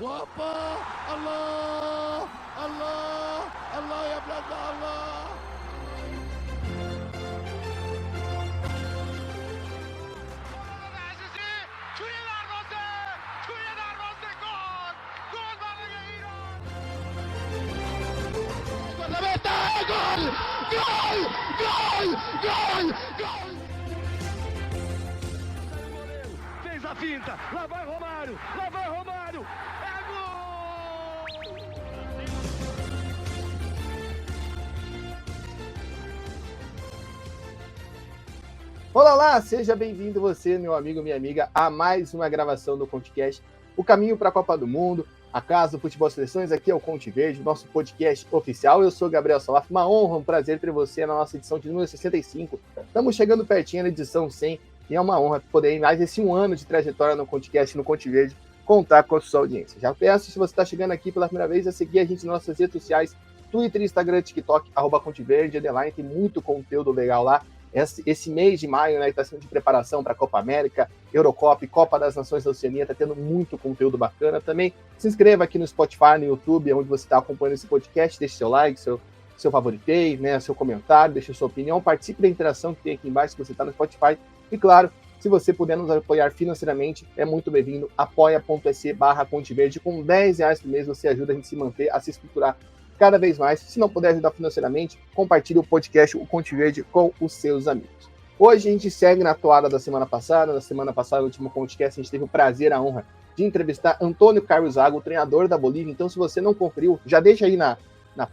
وابا الله الله الله يا بلادنا الله. Fez a finta, lá vai Romário, é gol! Olá, olá, seja bem-vindo você, meu amigo, minha amiga, a mais uma gravação do ConteCast, o caminho para a Copa do Mundo, a casa do Futebol Seleções, aqui é o Conte Verde, nosso podcast oficial. Eu sou Gabriel Salaf, uma honra, um prazer ter você na nossa edição de número 65. Estamos chegando pertinho na edição 100 e é uma honra poder, em mais esse um ano de trajetória no ConteCast, no Conte Verde, contar com a sua audiência. Já peço, se você está chegando aqui pela primeira vez, a seguir a gente nas nossas redes sociais, Twitter, Instagram, TikTok, @ConteVerde, _, tem muito conteúdo legal lá. Esse mês de maio, né, está sendo de preparação para a Copa América, Eurocopa e Copa das Nações da Oceania, está tendo muito conteúdo bacana. Também se inscreva aqui no Spotify, no YouTube, onde você está acompanhando esse podcast, deixe seu like, seu favoritei, né, seu comentário, deixe sua opinião, participe da interação que tem aqui embaixo se você está no Spotify. E claro, se você puder nos apoiar financeiramente, é muito bem-vindo, apoia.se/ConteVerde. Com R$10 por mês você ajuda a gente a se manter, a se estruturar cada vez mais. Se não puder ajudar financeiramente, compartilhe o podcast, o Conte Verde, com os seus amigos. Hoje a gente segue na toada da semana passada. Na semana passada, no último podcast, a gente teve o prazer, a honra de entrevistar Antônio Carlos Zago, o treinador da Bolívia. Então, se você não conferiu, já deixa aí na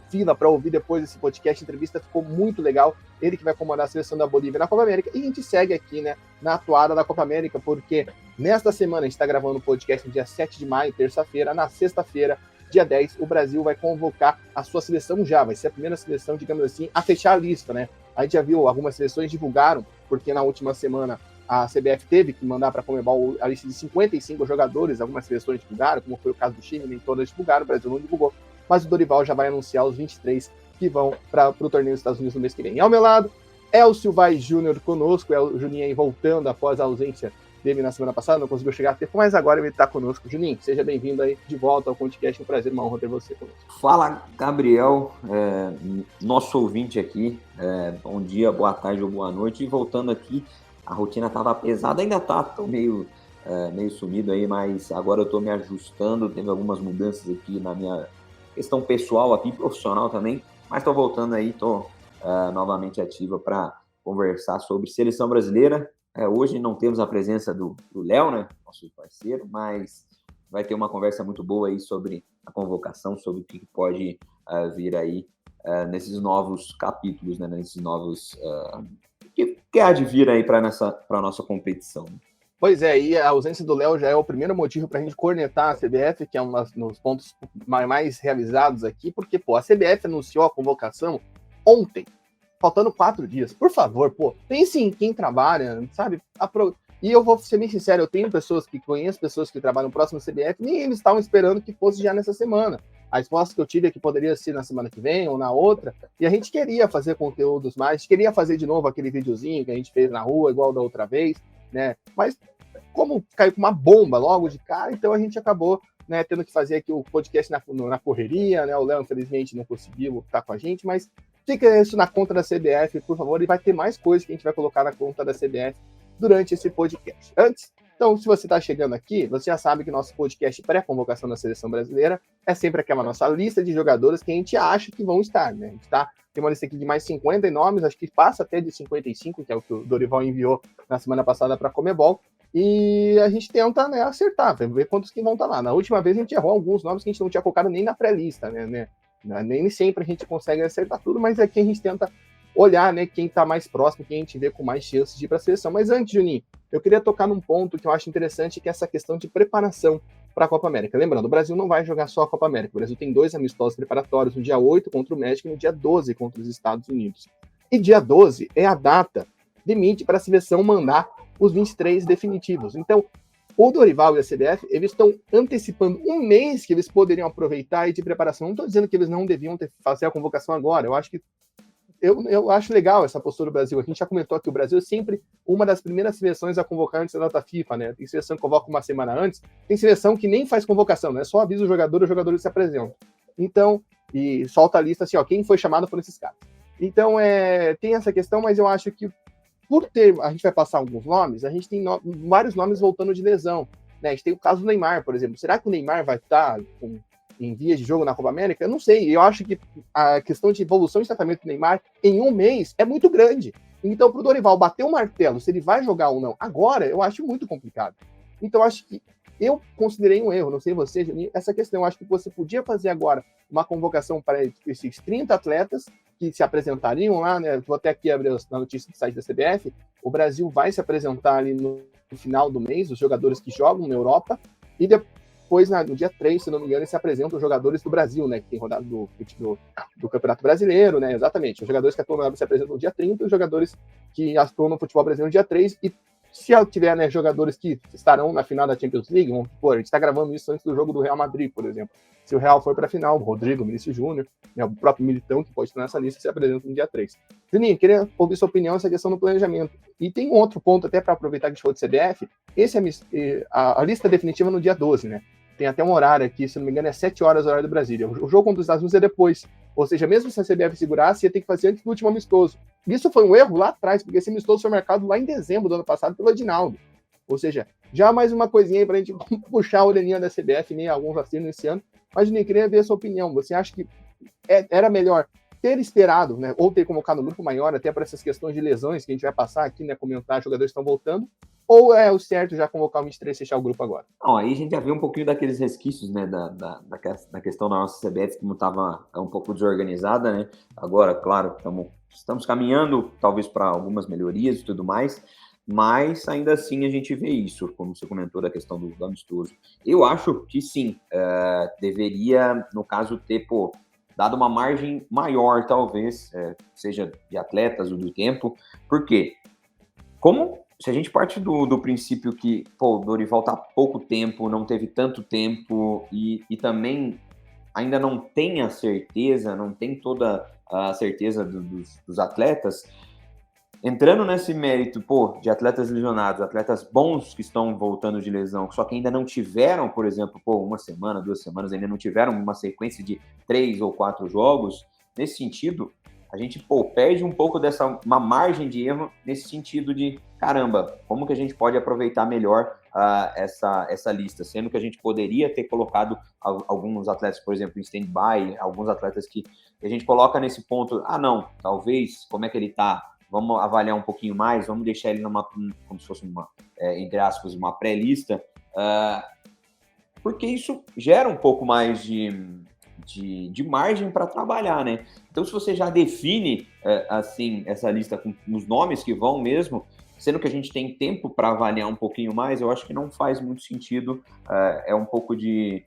fila para ouvir depois desse podcast. A entrevista ficou muito legal. Ele que vai comandar a seleção da Bolívia na Copa América. E a gente segue aqui, né, na toada da Copa América, porque nesta semana a gente está gravando o podcast no dia 7 de maio, terça-feira. Na sexta-feira, dia 10, o Brasil vai convocar a sua seleção já. Vai ser a primeira seleção, digamos assim, a fechar a lista, né? A gente já viu, algumas seleções divulgaram, porque na última semana a CBF teve que mandar para a Conmebol a lista de 55 jogadores. Algumas seleções divulgaram, como foi o caso do Chile, nem todas divulgaram, o Brasil não divulgou. Mas o Dorival já vai anunciar os 23 que vão para o torneio dos Estados Unidos no mês que vem. E ao meu lado, Elcio Vaz Júnior conosco, o Juninho aí voltando após a ausência dele na semana passada, não conseguiu chegar a tempo, mas agora ele está conosco. Juninho, seja bem-vindo aí de volta ao podcast, um prazer, uma honra ter você conosco. Fala, Gabriel, nosso ouvinte aqui, bom dia, boa tarde ou boa noite, e voltando aqui, a rotina estava pesada, ainda tá, tô meio sumido aí, mas agora eu estou me ajustando, teve algumas mudanças aqui na minha questão pessoal aqui, profissional também, mas estou voltando aí, estou novamente ativa para conversar sobre seleção brasileira. Hoje não temos a presença do Léo, né, nosso parceiro, mas vai ter uma conversa muito boa aí sobre a convocação, sobre o que pode vir aí nesses novos capítulos, né, nesses novos... que há de vir aí para a nossa competição. Pois é, e a ausência do Léo já é o primeiro motivo para a gente cornetar a CBF, que é um dos pontos mais realizados aqui, porque, a CBF anunciou a convocação ontem, faltando 4 dias. Por favor, pense em quem trabalha, sabe? E eu vou ser bem sincero, eu tenho conheço pessoas que trabalham próximo à CBF, nem eles estavam esperando que fosse já nessa semana. A resposta que eu tive é que poderia ser na semana que vem ou na outra, e a gente queria fazer conteúdos mais, queria fazer de novo aquele videozinho que a gente fez na rua, igual da outra vez, né? Mas como caiu com uma bomba logo de cara, então a gente acabou, né, tendo que fazer aqui o podcast na correria, né? O Léo, infelizmente, não conseguiu estar com a gente, mas fica isso na conta da CBF, por favor, e vai ter mais coisas que a gente vai colocar na conta da CBF durante esse podcast. Então, se você está chegando aqui, você já sabe que nosso podcast pré-convocação da Seleção Brasileira é sempre aquela nossa lista de jogadores que a gente acha que vão estar, né? A gente tem uma lista aqui de mais 50 nomes, acho que passa até de 55, que é o que o Dorival enviou na semana passada para a Conmebol, e a gente tenta, né, acertar, ver quantos que vão estar lá. Na última vez a gente errou alguns nomes que a gente não tinha colocado nem na pré-lista, né? Nem sempre a gente consegue acertar tudo, mas aqui a gente tenta olhar, né, quem está mais próximo, quem a gente vê com mais chances de ir para a seleção. Mas antes, Juninho, eu queria tocar num ponto que eu acho interessante, que é essa questão de preparação para a Copa América. Lembrando, o Brasil não vai jogar só a Copa América. O Brasil tem 2 amistosos preparatórios, no dia 8 contra o México e no dia 12 contra os Estados Unidos. E dia 12 é a data limite para a seleção mandar os 23 definitivos. Então, o Dorival e a CBF, eles estão antecipando um mês que eles poderiam aproveitar aí de preparação. Não estou dizendo que eles não deviam fazer a convocação agora. Eu acho que eu acho legal essa postura do Brasil. A gente já comentou que o Brasil é sempre uma das primeiras seleções a convocar antes da data FIFA, né? Tem seleção que convoca uma semana antes, tem seleção que nem faz convocação, né? Só avisa o jogador e os jogadores se apresentam. Então, e solta a lista assim, ó, quem foi chamado por esses caras. Então, tem essa questão, mas eu acho que a gente vai passar alguns nomes, a gente tem vários nomes voltando de lesão, né? A gente tem o caso do Neymar, por exemplo. Será que o Neymar vai estar em vias de jogo na Copa América? Eu não sei. Eu acho que a questão de evolução de tratamento do Neymar em um mês é muito grande. Então, para o Dorival bater o martelo, se ele vai jogar ou não, agora, eu acho muito complicado. Então, acho que eu considerei um erro, não sei você, Juninho, essa questão. Eu acho que você podia fazer agora uma convocação para esses 30 atletas que se apresentariam lá, né? Vou até aqui abrir a notícia do site da CBF. O Brasil vai se apresentar ali no final do mês, os jogadores que jogam na Europa, e depois, no dia 3, se não me engano, se apresentam os jogadores do Brasil, né? Que tem rodado do Campeonato Brasileiro, né? Exatamente. Os jogadores que atuam no se apresentam no dia 30, os jogadores que atuam no futebol brasileiro no dia 3, e se tiver, né, jogadores que estarão na final da Champions League, vamos supor, a gente está gravando isso antes do jogo do Real Madrid, por exemplo. Se o Real for para a final, o Rodrigo, o Vinícius Júnior, né, o próprio Militão, que pode estar nessa lista, se apresenta no dia 3. Juninho, queria ouvir sua opinião nessa questão do planejamento. E tem um outro ponto, até para aproveitar que a gente falou de CBF, a lista definitiva no dia 12, né? Tem até um horário aqui, se não me engano, é 7 horas horário do Brasília. O jogo contra os Estados Unidos é depois. Ou seja, mesmo se a CBF segurasse, ia ter que fazer antes do último amistoso. Isso foi um erro lá atrás, porque esse amistoso foi marcado lá em dezembro do ano passado pelo Adinaldo. Ou seja, já mais uma coisinha aí para a gente puxar a orelhinha da CBF, nem alguns vacilos esse ano. Mas, Juninho, queria ver a sua opinião. Você acha que era melhor ter esperado, né, ou ter convocado um grupo maior, até para essas questões de lesões que a gente vai passar aqui, né, comentar, jogadores estão voltando, ou é o certo já convocar o 23 e fechar o grupo agora? Não, aí a gente já viu um pouquinho daqueles resquícios, né, da questão da nossa CBF, como estava um pouco desorganizada, né? Agora, claro, estamos caminhando talvez para algumas melhorias e tudo mais, mas ainda assim a gente vê isso, como você comentou da questão do amistoso. Eu acho que sim, deveria, no caso, ter, dado uma margem maior, talvez, seja de atletas ou do tempo, porque se a gente parte do princípio que, o Dorival tá há pouco tempo, não teve tanto tempo e também ainda não tem a certeza, não tem toda a certeza dos atletas, entrando nesse mérito, de atletas lesionados, atletas bons que estão voltando de lesão, só que ainda não tiveram, por exemplo, uma semana, 2 semanas, ainda não tiveram uma sequência de 3 ou 4 jogos, nesse sentido, a gente, perde um pouco uma margem de erro nesse sentido de, caramba, como que a gente pode aproveitar melhor essa lista, sendo que a gente poderia ter colocado alguns atletas, por exemplo, em stand-by, alguns atletas que a gente coloca nesse ponto, não, talvez, como é que ele tá, vamos avaliar um pouquinho mais, vamos deixar ele como se fosse entre aspas, uma pré-lista, porque isso gera um pouco mais de margem para trabalhar, né? Então, se você já define, assim, essa lista com os nomes que vão mesmo, sendo que a gente tem tempo para avaliar um pouquinho mais, eu acho que não faz muito sentido, é um pouco de...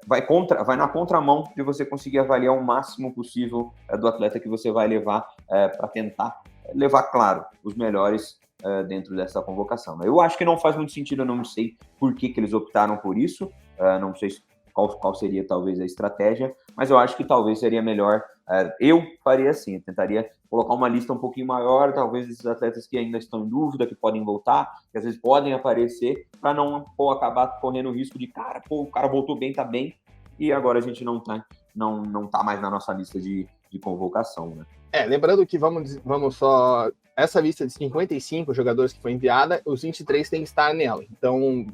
vai na contramão de você conseguir avaliar o máximo possível do atleta que você vai levar para tentar levar, claro, os melhores dentro dessa convocação. Eu acho que não faz muito sentido, eu não sei por que eles optaram por isso, não sei qual seria talvez a estratégia, mas eu acho que talvez seria melhor, eu faria assim, tentaria colocar uma lista um pouquinho maior, talvez esses atletas que ainda estão em dúvida, que podem voltar, que às vezes podem aparecer, para não acabar correndo o risco de, o cara voltou bem, tá bem, e agora a gente não tá mais na nossa lista de convocação, né? Lembrando que vamos só... Essa lista de 55 jogadores que foi enviada, os 23 têm que estar nela. Então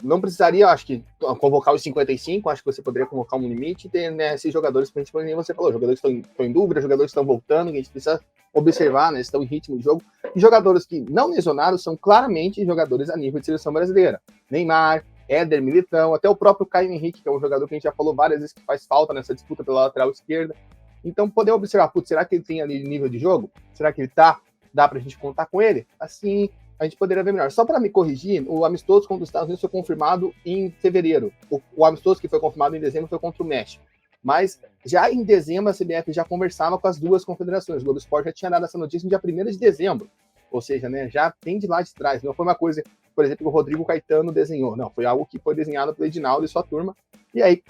não precisaria, acho que, convocar os 55, acho que você poderia convocar um limite e ter, né, esses jogadores, principalmente você falou, jogadores que estão em dúvida, jogadores que estão voltando, que a gente precisa observar, né, estão em ritmo de jogo, e jogadores que não lesionados são claramente jogadores a nível de seleção brasileira. Neymar, Éder, Militão, até o próprio Caio Henrique, que é um jogador que a gente já falou várias vezes que faz falta nessa disputa pela lateral esquerda. Então, poder observar, será que ele tem ali nível de jogo? Será que ele dá pra gente contar com ele? Assim, a gente poderia ver melhor. Só para me corrigir, o amistoso contra os Estados Unidos foi confirmado em fevereiro. O amistoso que foi confirmado em dezembro foi contra o México. Mas já em dezembro a CBF já conversava com as duas confederações. O Globo Esporte já tinha dado essa notícia no dia 1º de dezembro. Ou seja, né, já tem de lá de trás. Não foi uma coisa, por exemplo, que o Rodrigo Caetano desenhou. Não, foi algo que foi desenhado pelo Edinaldo e sua turma. E aí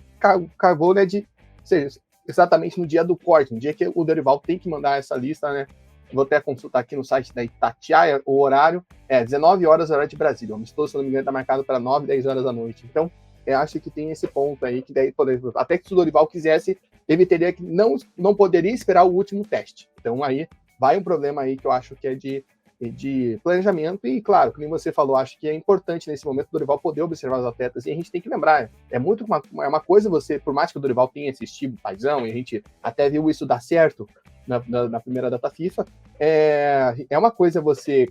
cavou, né, ou seja, exatamente no dia do corte, no dia que o Dorival tem que mandar essa lista, né? Vou até consultar aqui no site da Itatiaia, o horário é 19 horas, horário de Brasília. O amistoso, se não me engano, está marcado para 9, 10 horas da noite. Então, eu acho que tem esse ponto aí, que daí, até que se o Dorival quisesse, ele teria que não poderia esperar o último teste. Então, aí vai um problema aí que eu acho que é de planejamento. E, claro, como você falou, acho que é importante nesse momento o Dorival poder observar os atletas. E a gente tem que lembrar, é muito uma coisa você, por mais que o Dorival tenha esse estilo paizão, e a gente até viu isso dar certo na primeira data FIFA, é uma coisa você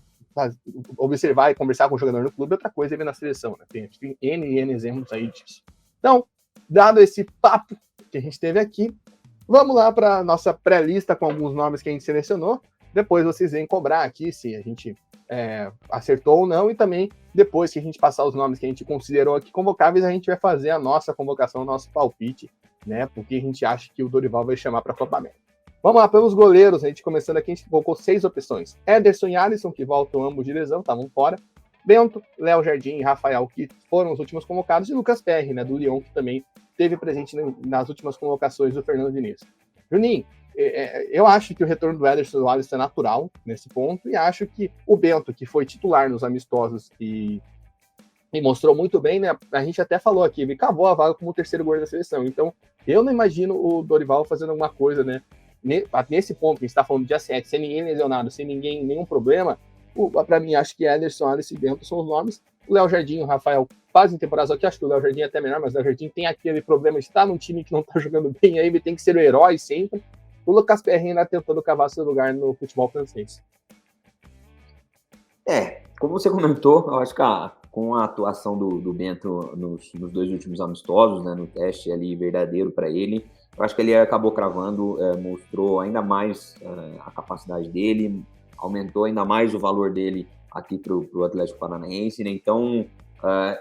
observar e conversar com o jogador no clube, outra coisa é ver na seleção, né? Tem N exemplos aí disso. Então, dado esse papo que a gente teve aqui, vamos lá para a nossa pré-lista com alguns nomes que a gente selecionou. Depois vocês vêm cobrar aqui se a gente acertou ou não, e também depois que a gente passar os nomes que a gente considerou aqui convocáveis, a gente vai fazer a nossa convocação, o nosso palpite, né? Porque a gente acha que o Dorival vai chamar para a Copa América. Vamos lá, pelos goleiros, a gente começando aqui, a gente colocou 6 opções. Ederson e Alisson, que voltam ambos de lesão, estavam fora. Bento, Léo Jardim e Rafael, que foram os últimos convocados. E Lucas Perry, né, do Lyon, que também teve presente nas últimas convocações do Fernando Diniz. Juninho, eu acho que o retorno do Ederson e do Alisson é natural nesse ponto, e acho que o Bento, que foi titular nos amistosos e mostrou muito bem, né? A gente até falou aqui, ele cavou a vaga como o terceiro goleiro da seleção. Então, eu não imagino o Dorival fazendo alguma coisa, né? Nesse ponto que a gente está falando de dia 7, sem ninguém lesionado, sem nenhum problema, para mim, acho que Ederson, Alisson e Bento são os nomes. O Léo Jardim, o Rafael fazem temporada aqui, acho que o Léo Jardim é até melhor, mas o Léo Jardim tem aquele problema de estar num time que não está jogando bem, aí ele tem que ser o herói sempre. O Lucas Perry ainda tentando cavar seu lugar no futebol francês. Como você comentou, eu acho que com a atuação do Bento nos 2 últimos amistosos, né, no teste ali verdadeiro para ele, eu acho que ele acabou cravando, mostrou ainda mais a capacidade dele, aumentou ainda mais o valor dele aqui para o Atlético Paranaense, né? Então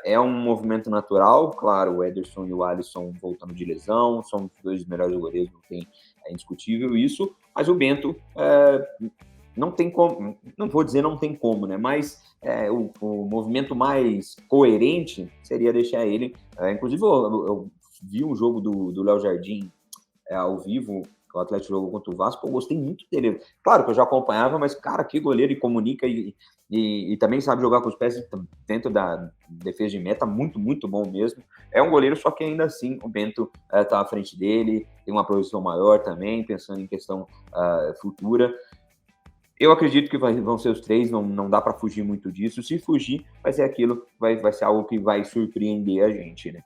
é um movimento natural, claro, o Ederson e o Alisson voltando de lesão, são os 2 melhores goleiros, é indiscutível isso, mas o Bento não tem como, não vou dizer não tem como, né? Mas o movimento mais coerente seria deixar ele, inclusive eu vi um jogo do Léo Jardim ao vivo, o Atlético jogou contra o Vasco, eu gostei muito dele. Claro que eu já acompanhava, mas, cara, que goleiro, e comunica e também sabe jogar com os pés dentro da defesa de meta, muito, muito bom mesmo. É um goleiro, só que ainda assim o Bento tá à frente dele, tem uma projeção maior também, pensando em questão futura. Eu acredito que vão ser os 3, não dá para fugir muito disso. Se fugir, vai ser aquilo, vai ser algo que vai surpreender a gente, né?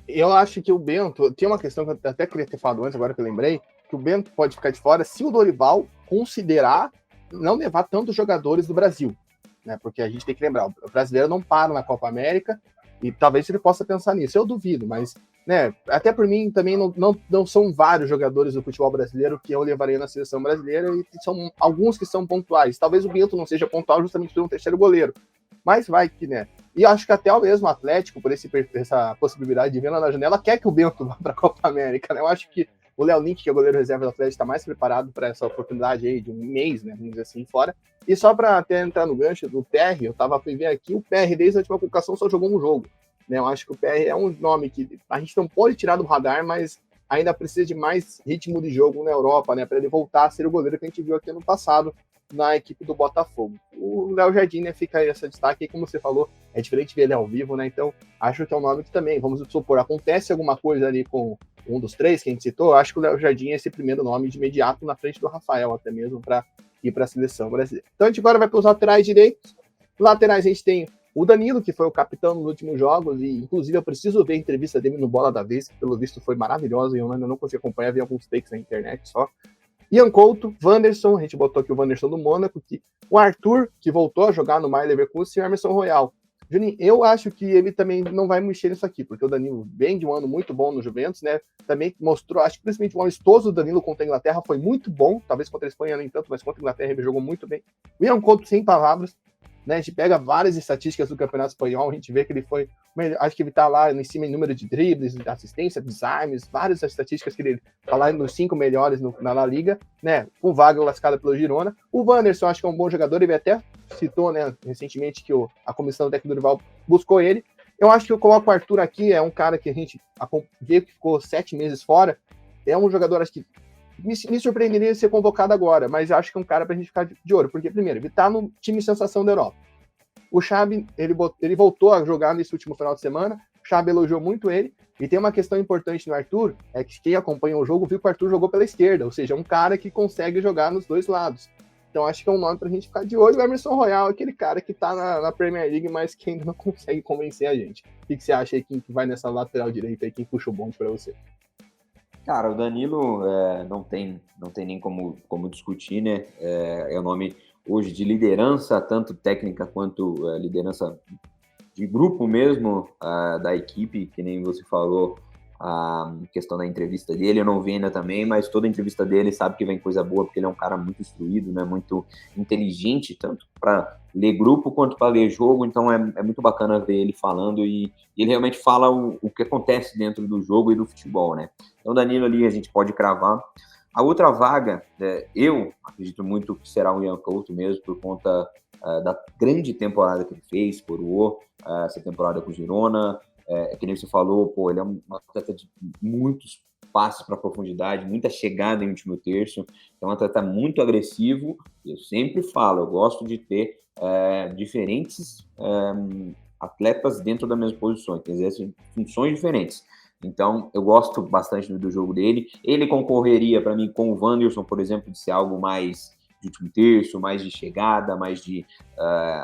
Eu acho que o Bento, tem uma questão que eu até queria ter falado antes, agora que eu lembrei, que o Bento pode ficar de fora se o Dorival considerar não levar tantos jogadores do Brasil, né? Porque a gente tem que lembrar, o brasileiro não para na Copa América, e talvez ele possa pensar nisso. Eu duvido, mas, né, até por mim também não são vários jogadores do futebol brasileiro que eu levaria na seleção brasileira, e são alguns que são pontuais. Talvez o Bento não seja pontual justamente por um terceiro goleiro, mas vai que, né? E eu acho que até o mesmo Atlético, por essa possibilidade de ver lá na janela, quer que o Bento vá para a Copa América, né? Eu acho que o Léo Link, que é o goleiro reserva do Atlético, está mais preparado para essa oportunidade aí de um mês, né? Vamos dizer assim, fora. E só para até entrar no gancho do PR, eu fui ver aqui, o PR desde a última convocação só jogou um jogo, né? Eu acho que o PR é um nome que a gente não pode tirar do radar, mas ainda precisa de mais ritmo de jogo na Europa, né? Para ele voltar a ser o goleiro que a gente viu aqui ano passado na equipe do Botafogo. O Léo Jardim, né, fica aí esse destaque, e como você falou, é diferente ver ele ao vivo, né? Então, acho que é um nome que também, vamos supor, acontece alguma coisa ali com um dos 3 que a gente citou, acho que o Léo Jardim é esse primeiro nome de imediato na frente do Rafael, até mesmo para ir para a seleção brasileira. Então, a gente agora vai para os laterais direitos. Laterais, a gente tem o Danilo, que foi o capitão nos últimos jogos, e inclusive eu preciso ver a entrevista dele no Bola da Vez, que pelo visto foi maravilhosa, e eu ainda não consegui acompanhar, vi alguns takes na internet só. Ian Couto, Wanderson, a gente botou aqui o Wanderson do Mônaco, o Arthur, que voltou a jogar no Bayer Leverkusen, e o Emerson Royal. Juninho, eu acho que ele também não vai mexer nisso aqui, porque o Danilo vem de um ano muito bom no Juventus, né? Também mostrou, acho que principalmente o amistoso do Danilo contra a Inglaterra foi muito bom, talvez contra a Espanha nem tanto, mas contra a Inglaterra ele jogou muito bem. O Ian Couto, sem palavras, né? A gente pega várias estatísticas do Campeonato Espanhol, a gente vê que ele foi, acho que ele tá lá em cima em número de dribles, assistência, desarmes, várias estatísticas que ele tá lá nos 5 melhores na La Liga, né? Com vaga lascada pelo Girona. O Wanderson, acho que é um bom jogador, ele até citou, né, recentemente que a comissão técnica do Dorival buscou ele. Eu acho que eu coloco o Arthur aqui, é um cara que a gente vê que ficou 7 meses fora, é um jogador, acho que me surpreenderia ser convocado agora, mas acho que é um cara pra gente ficar de olho, porque, primeiro, ele tá no time sensação da Europa. O Xabi, ele voltou a jogar nesse último final de semana, o Xabi elogiou muito ele, e tem uma questão importante no Arthur, é que quem acompanha o jogo viu que o Arthur jogou pela esquerda, ou seja, é um cara que consegue jogar nos dois lados. Então acho que é um nome pra gente ficar de olho. O Emerson Royal é aquele cara que tá na Premier League, mas que ainda não consegue convencer a gente. O que você acha aí, quem vai nessa lateral direita aí, quem puxa o bonde pra você? Cara, o Danilo não tem nem como discutir, né? É o nome hoje de liderança, tanto técnica quanto liderança de grupo mesmo da equipe, que nem você falou, a questão da entrevista dele, eu não vi ainda também, mas toda entrevista dele sabe que vem coisa boa, porque ele é um cara muito instruído, né? Muito inteligente, tanto para ler grupo quanto para ler jogo, então é muito bacana ver ele falando e ele realmente fala o que acontece dentro do jogo e do futebol, né? Então, Danilo ali a gente pode cravar. A outra vaga, eu acredito muito que será o Ian Couto mesmo, por conta da grande temporada que ele fez por essa temporada com o Girona. Que nem você falou, ele é um atleta de muitos passes para profundidade, muita chegada em último terço, é um atleta muito agressivo. Eu sempre falo, eu gosto de ter diferentes atletas dentro da mesma posição, que exercem funções diferentes. Então, eu gosto bastante do jogo dele. Ele concorreria, para mim, com o Wanderson, por exemplo, de ser algo mais de último terço, mais de chegada, mais de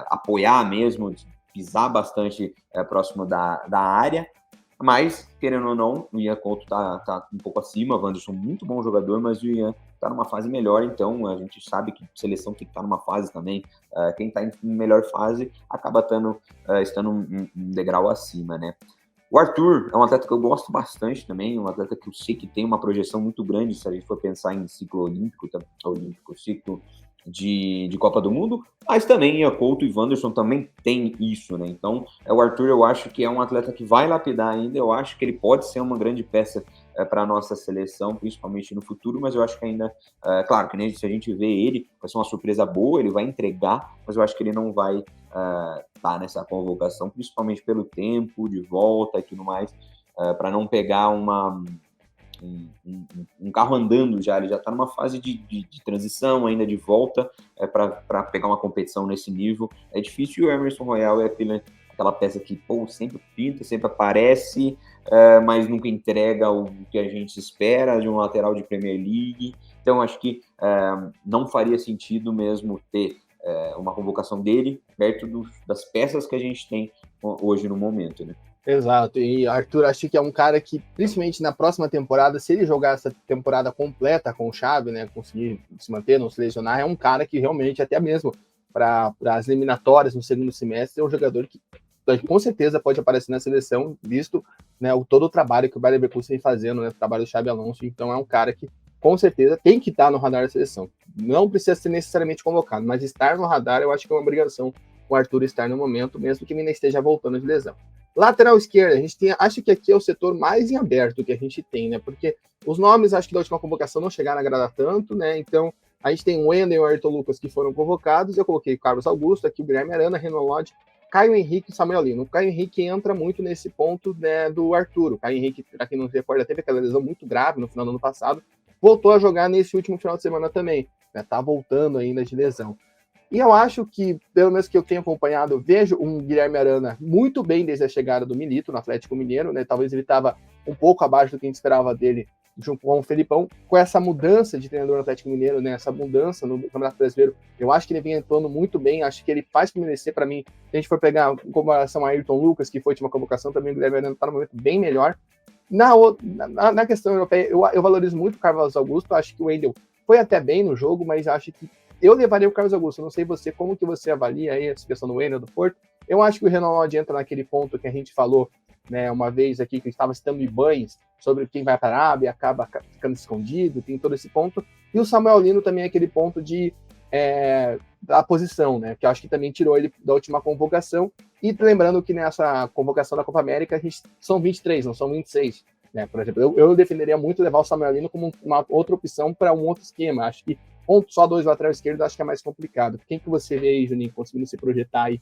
apoiar mesmo, de pisar bastante próximo da área. Mas, querendo ou não, o Ian Couto tá um pouco acima. O Wanderson, muito bom jogador, mas o Ian tá numa fase melhor. Então, a gente sabe que seleção tem que estar numa fase também. Quem tá em melhor fase acaba estando um degrau acima, né? O Arthur é um atleta que eu gosto bastante também, um atleta que eu sei que tem uma projeção muito grande, se a gente for pensar em ciclo olímpico, ciclo de Copa do Mundo, mas também Ian Couto e Wanderson também tem isso, né? Então, o Arthur eu acho que é um atleta que vai lapidar ainda, eu acho que ele pode ser uma grande peça para a nossa seleção, principalmente no futuro, mas eu acho que ainda, claro, que nem se a gente vê ele, vai ser uma surpresa boa, ele vai entregar, mas eu acho que ele não vai tá nessa convocação, principalmente pelo tempo de volta e tudo mais, para não pegar um carro andando já, ele já está numa fase de transição ainda, de volta, para pegar uma competição nesse nível, é difícil. E o Emerson Royal é aquela peça que sempre pinta, sempre aparece, mas nunca entrega o que a gente espera de um lateral de Premier League, então acho que não faria sentido mesmo ter uma convocação dele perto das peças que a gente tem hoje no momento, né? Exato, e Arthur, acho que é um cara que, principalmente na próxima temporada, se ele jogar essa temporada completa com o Xabi, né, conseguir se manter, não se lesionar, é um cara que realmente, até mesmo para as eliminatórias no segundo semestre, é um jogador que com certeza pode aparecer na seleção, visto, né, todo o trabalho que o Bayer Leverkusen vem fazendo, né, o trabalho do Xabi Alonso. Então é um cara que com certeza tem que estar no radar da seleção. Não precisa ser necessariamente convocado, mas estar no radar eu acho que é uma obrigação o Arthur estar no momento, mesmo que ele ainda esteja voltando de lesão. Lateral esquerda, a gente acho que aqui é o setor mais em aberto que a gente tem, né? Porque os nomes, acho que da última convocação não chegaram a agradar tanto, né? Então, a gente tem o Wendel e o Ayrton Lucas que foram convocados. Eu coloquei o Carlos Augusto, aqui o Guilherme Arana, Renan Lodge, Caio Henrique e Samuel Lino. O Caio Henrique entra muito nesse ponto, né, do Arthur. O Caio Henrique, para quem não se recorda, teve aquela lesão muito grave no final do ano passado. Voltou a jogar nesse último final de semana também, né? Tá voltando ainda de lesão. E eu acho que, pelo menos que eu tenho acompanhado, eu vejo um Guilherme Arana muito bem desde a chegada do Milito no Atlético Mineiro, né? Talvez ele estava um pouco abaixo do que a gente esperava dele, junto com o Felipão, com essa mudança de treinador no Atlético Mineiro, né? Essa mudança no Campeonato Brasileiro. Eu acho que ele vem atuando muito bem, acho que ele faz por merecer. Para mim, se a gente for pegar em comparação a Ayrton Lucas, que foi a última convocação, também o Guilherme Arana está no momento bem melhor. Na questão europeia, eu valorizo muito o Carlos Augusto, acho que o Wendel foi até bem no jogo, mas acho que eu levaria o Carlos Augusto. Não sei você, como que você avalia aí essa questão do Wendel, do Porto. Eu acho que o Renan Lodge entra naquele ponto que a gente falou, né, uma vez aqui, que estava citando Ibanes, sobre quem vai para a Arábia, acaba ficando escondido, tem todo esse ponto. E o Samuel Lino também é aquele ponto da posição, né, que eu acho que também tirou ele da última convocação. E lembrando que nessa convocação da Copa América, são 23, não são 26. Né? Por exemplo, eu defenderia muito levar o Samuel Lino como uma outra opção para um outro esquema. Acho que só dois laterais esquerdos acho que é mais complicado. Quem que você vê aí, Juninho, conseguindo se projetar aí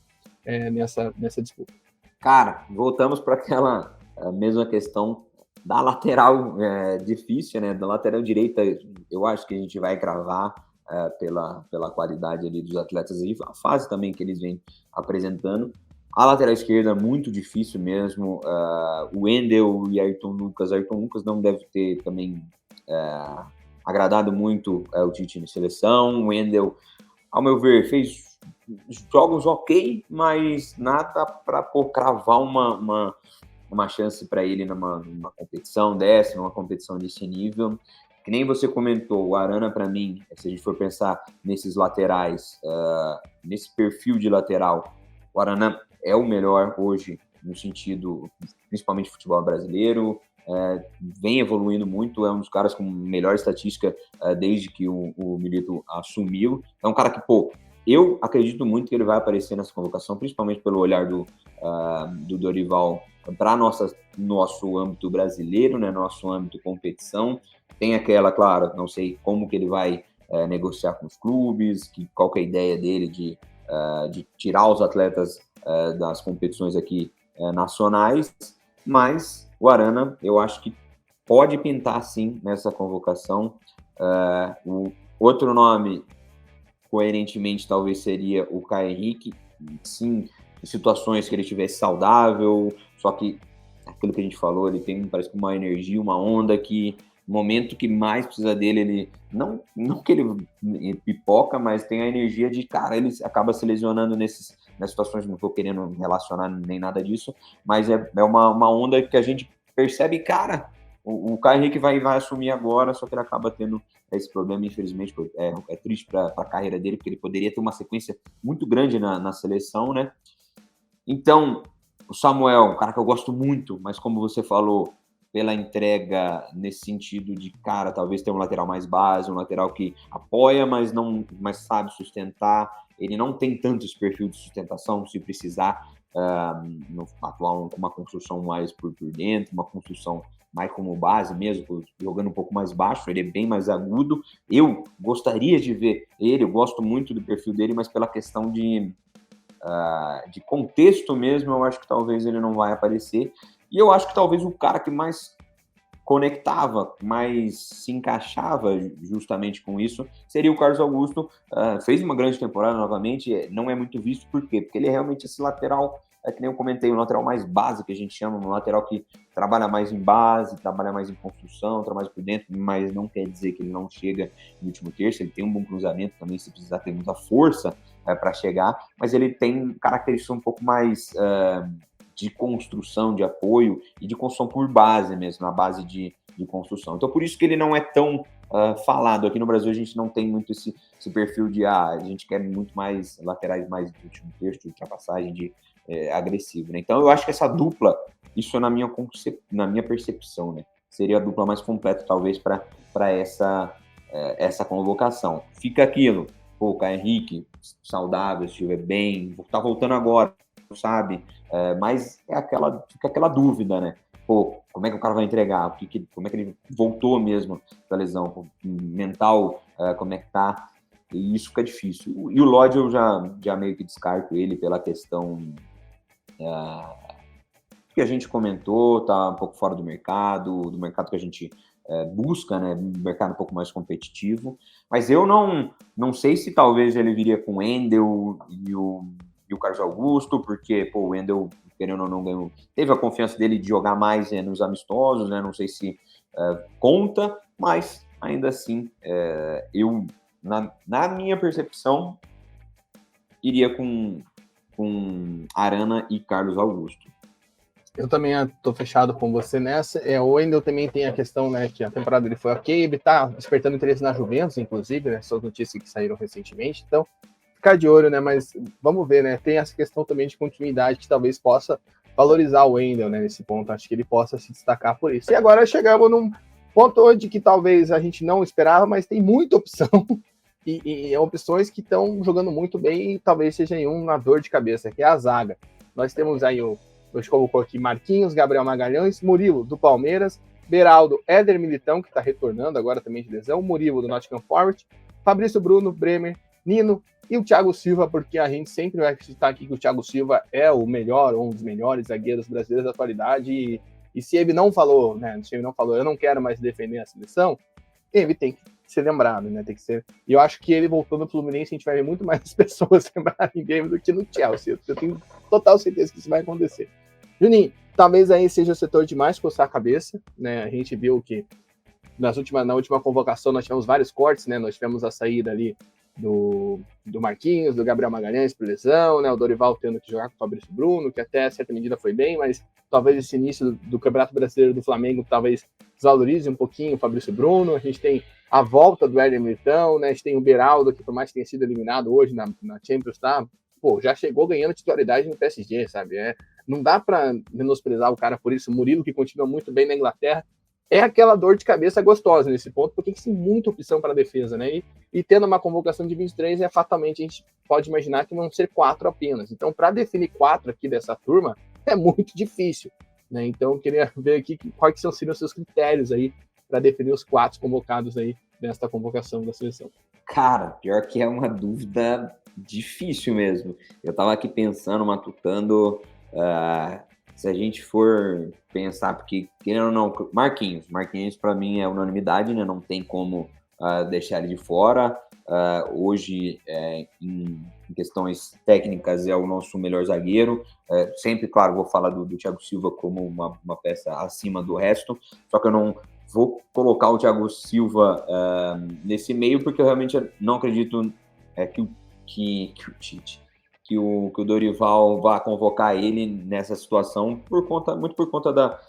nessa disputa? Cara, voltamos para aquela mesma questão Da lateral difícil, né? Da lateral direita, eu acho que a gente vai cravar pela qualidade ali dos atletas e a fase também que eles vêm apresentando. A lateral esquerda, muito difícil mesmo. O Wendel e Ayrton Lucas. Ayrton Lucas não deve ter também agradado muito o Tite na seleção. O Wendel, ao meu ver, fez jogos ok, mas nada para cravar uma chance para ele numa competição dessa, numa competição desse nível. Que nem você comentou, o Arana, para mim, se a gente for pensar nesses laterais, nesse perfil de lateral, o Arana é o melhor hoje, no sentido, principalmente de futebol brasileiro, vem evoluindo muito, é um dos caras com melhor estatística desde que o Milito assumiu. É um cara que, eu acredito muito que ele vai aparecer nessa convocação, principalmente pelo olhar do Dorival para nosso âmbito brasileiro, né, nosso âmbito competição. Tem aquela, claro, não sei como que ele vai negociar com os clubes, qual que é a ideia dele de tirar os atletas das competições aqui nacionais, mas o Arana, eu acho que pode pintar sim nessa convocação. O outro nome, coerentemente, talvez seria o Caio Henrique, sim, em situações que ele estivesse saudável, só que aquilo que a gente falou, ele tem, parece que uma energia, uma onda que no momento que mais precisa dele, ele não que ele pipoca, mas tem a energia de, cara, ele acaba se lesionando nas situações, não estou querendo relacionar nem nada disso, mas é uma onda que a gente percebe, cara, o Caio Henrique vai assumir agora, só que ele acaba tendo esse problema, infelizmente, é triste para a carreira dele, porque ele poderia ter uma sequência muito grande na seleção, né? Então, o Samuel, um cara que eu gosto muito, mas como você falou, pela entrega nesse sentido de, cara, talvez ter um lateral mais base, um lateral que apoia, mas sabe sustentar. Ele não tem tanto esse perfil de sustentação, se precisar atuar com uma construção mais por dentro, uma construção mais como base mesmo, jogando um pouco mais baixo, ele é bem mais agudo. Eu gostaria de ver ele, eu gosto muito do perfil dele, mas pela questão de contexto mesmo, eu acho que talvez ele não vai aparecer. E eu acho que talvez o cara que mais conectava, mais se encaixava justamente com isso, seria o Carlos Augusto. Fez uma grande temporada novamente, não é muito visto, por quê? Porque ele é realmente esse lateral, que nem eu comentei, um lateral mais base, que a gente chama, um lateral que trabalha mais em base, trabalha mais em construção, trabalha mais por dentro, mas não quer dizer que ele não chega no último terço, ele tem um bom cruzamento também, se precisar ter muita força para chegar, mas ele tem características um pouco mais de construção, de apoio e de construção por base mesmo, na base de construção. Então, por isso que ele não é tão falado. Aqui no Brasil, a gente não tem muito esse perfil de a gente quer muito mais laterais mais de último terço, de ultrapassagem, de agressivo, né? Então, eu acho que essa dupla, isso é na minha percepção, né? Seria a dupla mais completa, talvez, para essa convocação. Fica aquilo, o Caio Henrique, saudável, se estiver bem, tá voltando agora, sabe? Mas fica aquela dúvida, né? Como é que o cara vai entregar? Como é que ele voltou mesmo da lesão? Mental, como é que tá? E isso fica difícil. E o Lodge eu já meio que descarto ele pela questão que a gente comentou, tá um pouco fora do mercado que a gente busca, né? Um mercado um pouco mais competitivo. Mas eu não sei se talvez ele viria com o Wendel e o Carlos Augusto, porque o Wendel, querendo ou não, ganhou, teve a confiança dele de jogar mais nos amistosos, né? Não sei se conta, mas ainda assim, eu, na minha percepção, iria com Arana e Carlos Augusto. Eu também estou fechado com você nessa. O Wendel também tem a questão, né, que a temporada dele foi ok, ele está despertando interesse na Juventus, inclusive, né, são notícias que saíram recentemente, então ficar de olho, né, mas vamos ver, né, tem essa questão também de continuidade que talvez possa valorizar o Wendel, né, nesse ponto, acho que ele possa se destacar por isso. E agora chegamos num ponto onde que talvez a gente não esperava, mas tem muita opção e opções que estão jogando muito bem e talvez seja uma dor de cabeça, que é a zaga. Nós temos aí hoje colocou aqui Marquinhos, Gabriel Magalhães, Murilo, do Palmeiras, Beraldo, Éder Militão, que está retornando agora também de lesão, Murilo, do Nottingham Forest, Fabrício Bruno, Bremer, Nino e o Thiago Silva, porque a gente sempre vai citar aqui que o Thiago Silva é o melhor, ou um dos melhores zagueiros brasileiros da atualidade, E se ele não falou, né, se ele não falou, eu não quero mais defender a seleção, ele tem que ser lembrado, né, tem que ser... E eu acho que ele voltando pro Fluminense, a gente vai ver muito mais pessoas lembrarem dele do que no Chelsea. Eu tenho total certeza que isso vai acontecer. Juninho, talvez aí seja o setor de mais coçar a cabeça, né, a gente viu que na última convocação nós tivemos vários cortes, né, nós tivemos a saída ali do Marquinhos, do Gabriel Magalhães por lesão, né, o Dorival tendo que jogar com o Fabrício Bruno, que até certa medida foi bem, mas talvez esse início do Campeonato Brasileiro do Flamengo talvez desvalorize um pouquinho o Fabrício Bruno. A gente tem a volta do Éder Militão, né, a gente tem o Beraldo, que por mais que tenha sido eliminado hoje na Champions, tá, pô, já chegou ganhando titularidade no PSG, sabe, não dá para menosprezar o cara por isso. O Murilo, que continua muito bem na Inglaterra, é aquela dor de cabeça gostosa nesse ponto, porque tem muita opção para a defesa, né? E tendo uma convocação de 23, fatalmente a gente pode imaginar que vão ser 4 apenas. Então, para definir 4 aqui dessa turma, é muito difícil, né? Então, eu queria ver aqui quais seriam os seus critérios aí para definir os 4 convocados aí nesta convocação da seleção. Cara, pior que é uma dúvida difícil mesmo. Eu estava aqui pensando, matutando... se a gente for pensar, porque, querendo ou não, Marquinhos para mim é unanimidade, né? Não tem como deixar ele de fora. Hoje, em questões técnicas, é o nosso melhor zagueiro. Sempre, claro, vou falar do Thiago Silva como uma peça acima do resto, só que eu não vou colocar o Thiago Silva nesse meio, porque eu realmente não acredito que o Dorival vá convocar ele nessa situação muito por conta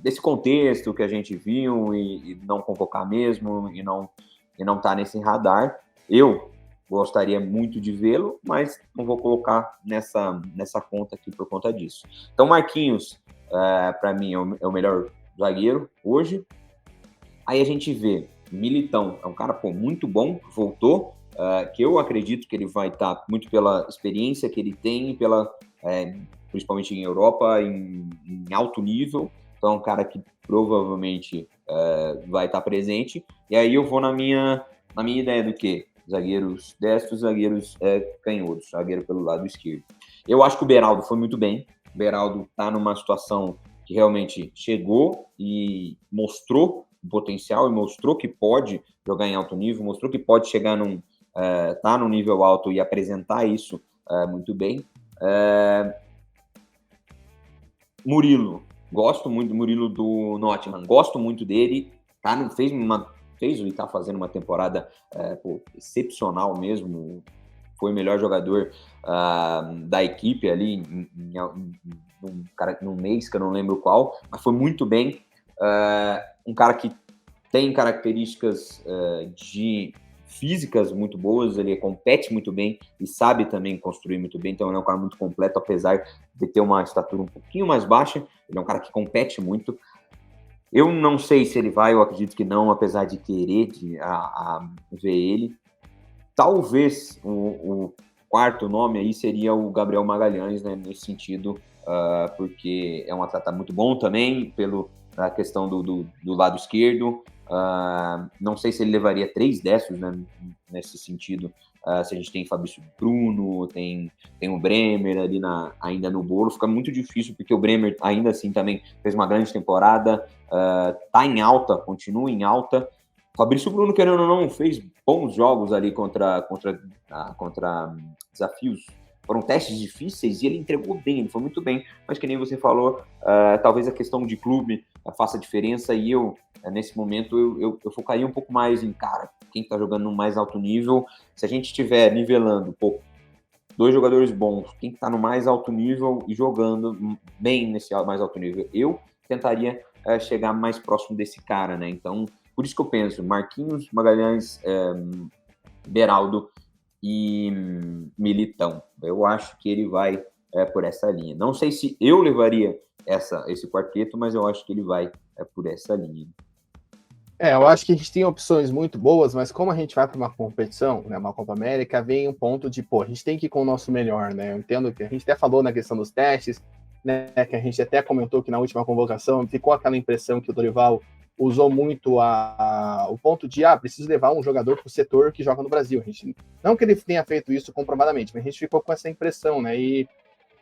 desse contexto que a gente viu e não convocar mesmo e não tá nesse radar. Eu gostaria muito de vê-lo, mas não vou colocar nessa conta aqui por conta disso. Então, Marquinhos, para mim, é o melhor zagueiro hoje. Aí a gente vê Militão, é um cara muito bom, voltou, que eu acredito que ele vai estar muito pela experiência que ele tem, principalmente em Europa, em alto nível. Então, é um cara que provavelmente vai estar presente. E aí eu vou na minha ideia do quê? Zagueiros destros, zagueiros canhotos, zagueiro pelo lado esquerdo. Eu acho que o Beraldo foi muito bem. O Beraldo está numa situação que realmente chegou e mostrou o potencial e mostrou que pode jogar em alto nível, mostrou que pode chegar tá no nível alto e apresentar isso muito bem. Murilo, gosto muito do Murilo do Nottingham, gosto muito dele, fez e tá fazendo uma temporada excepcional mesmo, foi o melhor jogador da equipe ali num mês que eu não lembro qual, mas foi muito bem. Um cara que tem características de físicas muito boas, ele compete muito bem e sabe também construir muito bem, então ele é um cara muito completo, apesar de ter uma estatura um pouquinho mais baixa, ele é um cara que compete muito. Eu não sei se ele vai, eu acredito que não, apesar de querer ver ele. Talvez o quarto nome aí seria o Gabriel Magalhães, né, nesse sentido, porque é um atleta muito bom também, pela questão do lado esquerdo. Não sei se ele levaria 3 destros, né, nesse sentido. Se a gente tem Fabrício Bruno, tem o Bremer ali ainda no bolo, fica muito difícil, porque o Bremer ainda assim também fez uma grande temporada, tá em alta, continua em alta. Fabrício Bruno, querendo ou não, fez bons jogos ali contra desafios. Foram testes difíceis e ele entregou bem, ele foi muito bem, mas que nem você falou, talvez a questão de clube faça diferença, e eu, nesse momento, eu focaria um pouco mais em, cara, quem está jogando no mais alto nível. Se a gente estiver nivelando, 2 jogadores bons, quem está no mais alto nível e jogando bem nesse mais alto nível, eu tentaria chegar mais próximo desse cara, né? Então, por isso que eu penso, Marquinhos, Magalhães, Beraldo e Militão. Eu acho que ele vai por essa linha. Não sei se eu levaria esse quarteto, mas eu acho que ele vai por essa linha. Eu acho que a gente tem opções muito boas, mas como a gente vai para uma competição, né, uma Copa América, vem um ponto de, a gente tem que ir com o nosso melhor, né? Eu entendo que a gente até falou na questão dos testes, né, que a gente até comentou que na última convocação ficou aquela impressão que o Dorival usou muito o ponto de, preciso levar um jogador para o setor que joga no Brasil. A gente, não que ele tenha feito isso comprovadamente, mas a gente ficou com essa impressão, né? E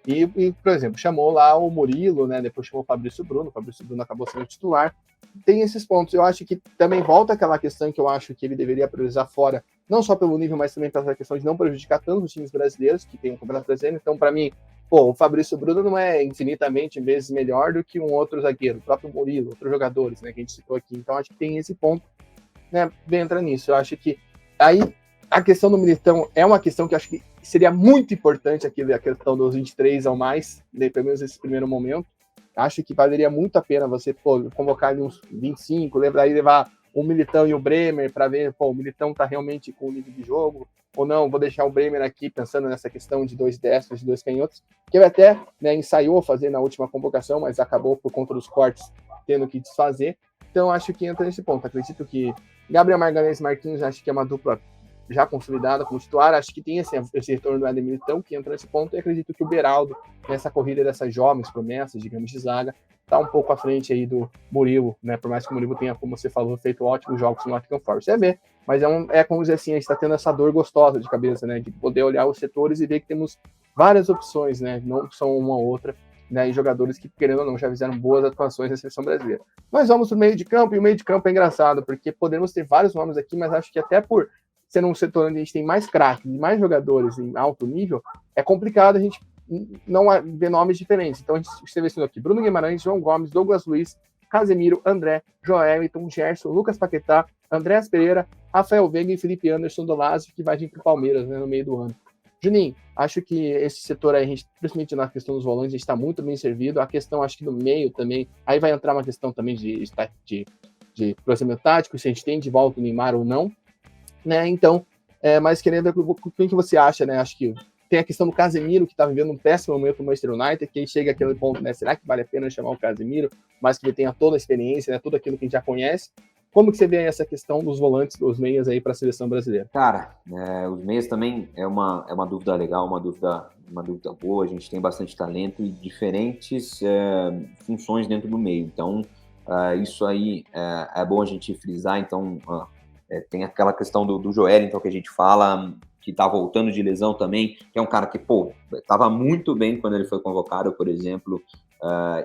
E, por exemplo, chamou lá o Murilo, né? Depois chamou o Fabrício Bruno acabou sendo titular. Tem esses pontos. Eu acho que também volta aquela questão que eu acho que ele deveria priorizar fora, não só pelo nível, mas também pela questão de não prejudicar tanto os times brasileiros que tem o Campeonato Brasileiro. Então, para mim, o Fabrício Bruno não é infinitamente vezes melhor do que um outro zagueiro, o próprio Murilo, outros jogadores, né, que a gente citou aqui. Então, acho que tem esse ponto, né, entra nisso. Eu acho que aí a questão do Militão é uma questão que eu acho que seria muito importante aqui, a questão dos 23 ao mais, né, pelo menos nesse primeiro momento. Acho que valeria muito a pena você convocar ali uns 25, levar o Militão e o Bremer para ver, o Militão está realmente com o nível de jogo, ou não, vou deixar o Bremer aqui pensando nessa questão de 2 destros e 2 canhotos, que ele até, né, ensaiou fazer na última convocação, mas acabou por conta dos cortes tendo que desfazer. Então acho que entra nesse ponto. Acredito que Gabriel Magalhães e Marquinhos, acho que é uma dupla já consolidada como titular, acho que tem esse retorno do Éder Militão, que entra nesse ponto, e acredito que o Beraldo, nessa corrida dessas jovens promessas, digamos, de zaga, está um pouco à frente aí do Murilo, né? Por mais que o Murilo tenha, como você falou, feito ótimos jogos no Nottingham Forest. É ver, mas é como dizer assim, a gente está tendo essa dor gostosa de cabeça, né? De poder olhar os setores e ver que temos várias opções, né? Não só uma ou outra, né? E jogadores que, querendo ou não, já fizeram boas atuações na seleção brasileira. Mas vamos pro meio de campo, e o meio de campo é engraçado, porque podemos ter vários nomes aqui, mas acho que até por ser um setor onde a gente tem mais craques e mais jogadores em alto nível, é complicado a gente não ver nomes diferentes. Então a gente selecionou aqui Bruno Guimarães, João Gomes, Douglas Luiz, Casemiro, André, Joelton, Gerson, Lucas Paquetá, Andréas Pereira, Rafael Veiga e Felipe Anderson do Lazio, que vai vir para o Palmeiras, né, no meio do ano. Juninho, acho que esse setor aí, principalmente na questão dos volantes, a gente está muito bem servido. A questão, acho que do meio também, aí vai entrar uma questão também de processamento tático, se a gente tem de volta o Neymar ou não, né? Então, mas querendo ver o que você acha, né? Acho que tem a questão do Casemiro, que está vivendo um péssimo momento no Manchester United, que aí chega aquele ponto, né? Será que vale a pena chamar o Casemiro, mas que ele tenha toda a experiência, né? Tudo aquilo que a gente já conhece. Como que você vê essa questão dos volantes, dos meias aí para a seleção brasileira? Cara, os meias também é uma dúvida legal, uma dúvida boa. A gente tem bastante talento e diferentes funções dentro do meio. Então, isso aí é bom a gente frisar. Então, tem aquela questão do Joel, então, que a gente fala, que tá voltando de lesão também, que é um cara que, tava muito bem quando ele foi convocado, por exemplo,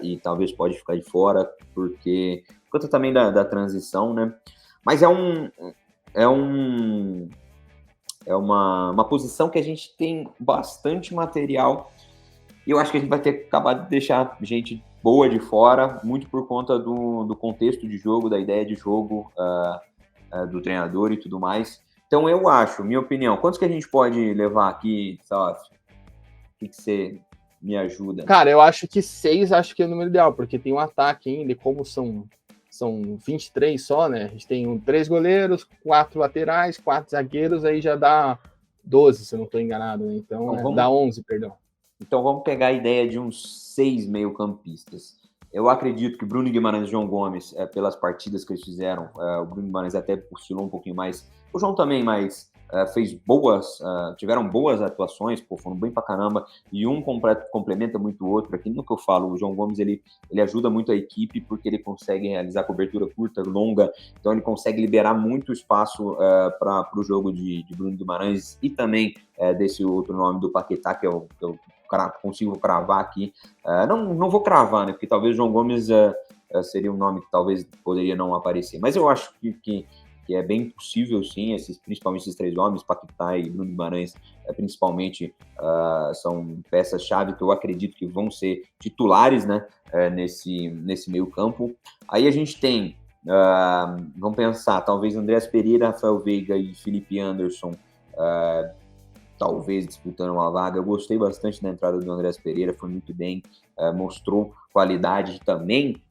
e talvez pode ficar de fora, porque conta também da transição, né? Mas é uma posição que a gente tem bastante material, e eu acho que a gente vai ter que acabar de deixar gente boa de fora, muito por conta do contexto de jogo, da ideia de jogo, do treinador e tudo mais. Então eu acho, minha opinião, quantos que a gente pode levar aqui, Salaf? O que você me ajuda? Cara, eu acho que 6 acho que é o número ideal, porque tem um ataque ainda, e como são 23 só, né? A gente tem 3 goleiros, 4 laterais, 4 zagueiros, aí já dá 12, se eu não estou enganado, né? Então dá 11, perdão. Então vamos pegar a ideia de uns 6 meio-campistas. Eu acredito que Bruno Guimarães e João Gomes, pelas partidas que eles fizeram, o Bruno Guimarães até oscilou um pouquinho mais, o João também, mas tiveram boas atuações, foram bem pra caramba, e um complementa muito o outro. Aqui no que eu falo, o João Gomes, ele ajuda muito a equipe, porque ele consegue realizar cobertura curta, longa, então ele consegue liberar muito espaço para o jogo de Bruno Guimarães, e também desse outro nome do Paquetá, que eu consigo cravar aqui. Não vou cravar, né, porque talvez o João Gomes seria um nome que talvez poderia não aparecer, mas eu acho que é bem possível, sim, principalmente esses 3 homens, Paquetá e Bruno Guimarães, principalmente, são peças-chave que eu acredito que vão ser titulares, né, nesse meio campo. Aí a gente tem, vamos pensar, talvez Andréas Pereira, Rafael Veiga e Felipe Anderson, talvez disputando uma vaga. Eu gostei bastante da entrada do Andréas Pereira, foi muito bem, mostrou qualidade também,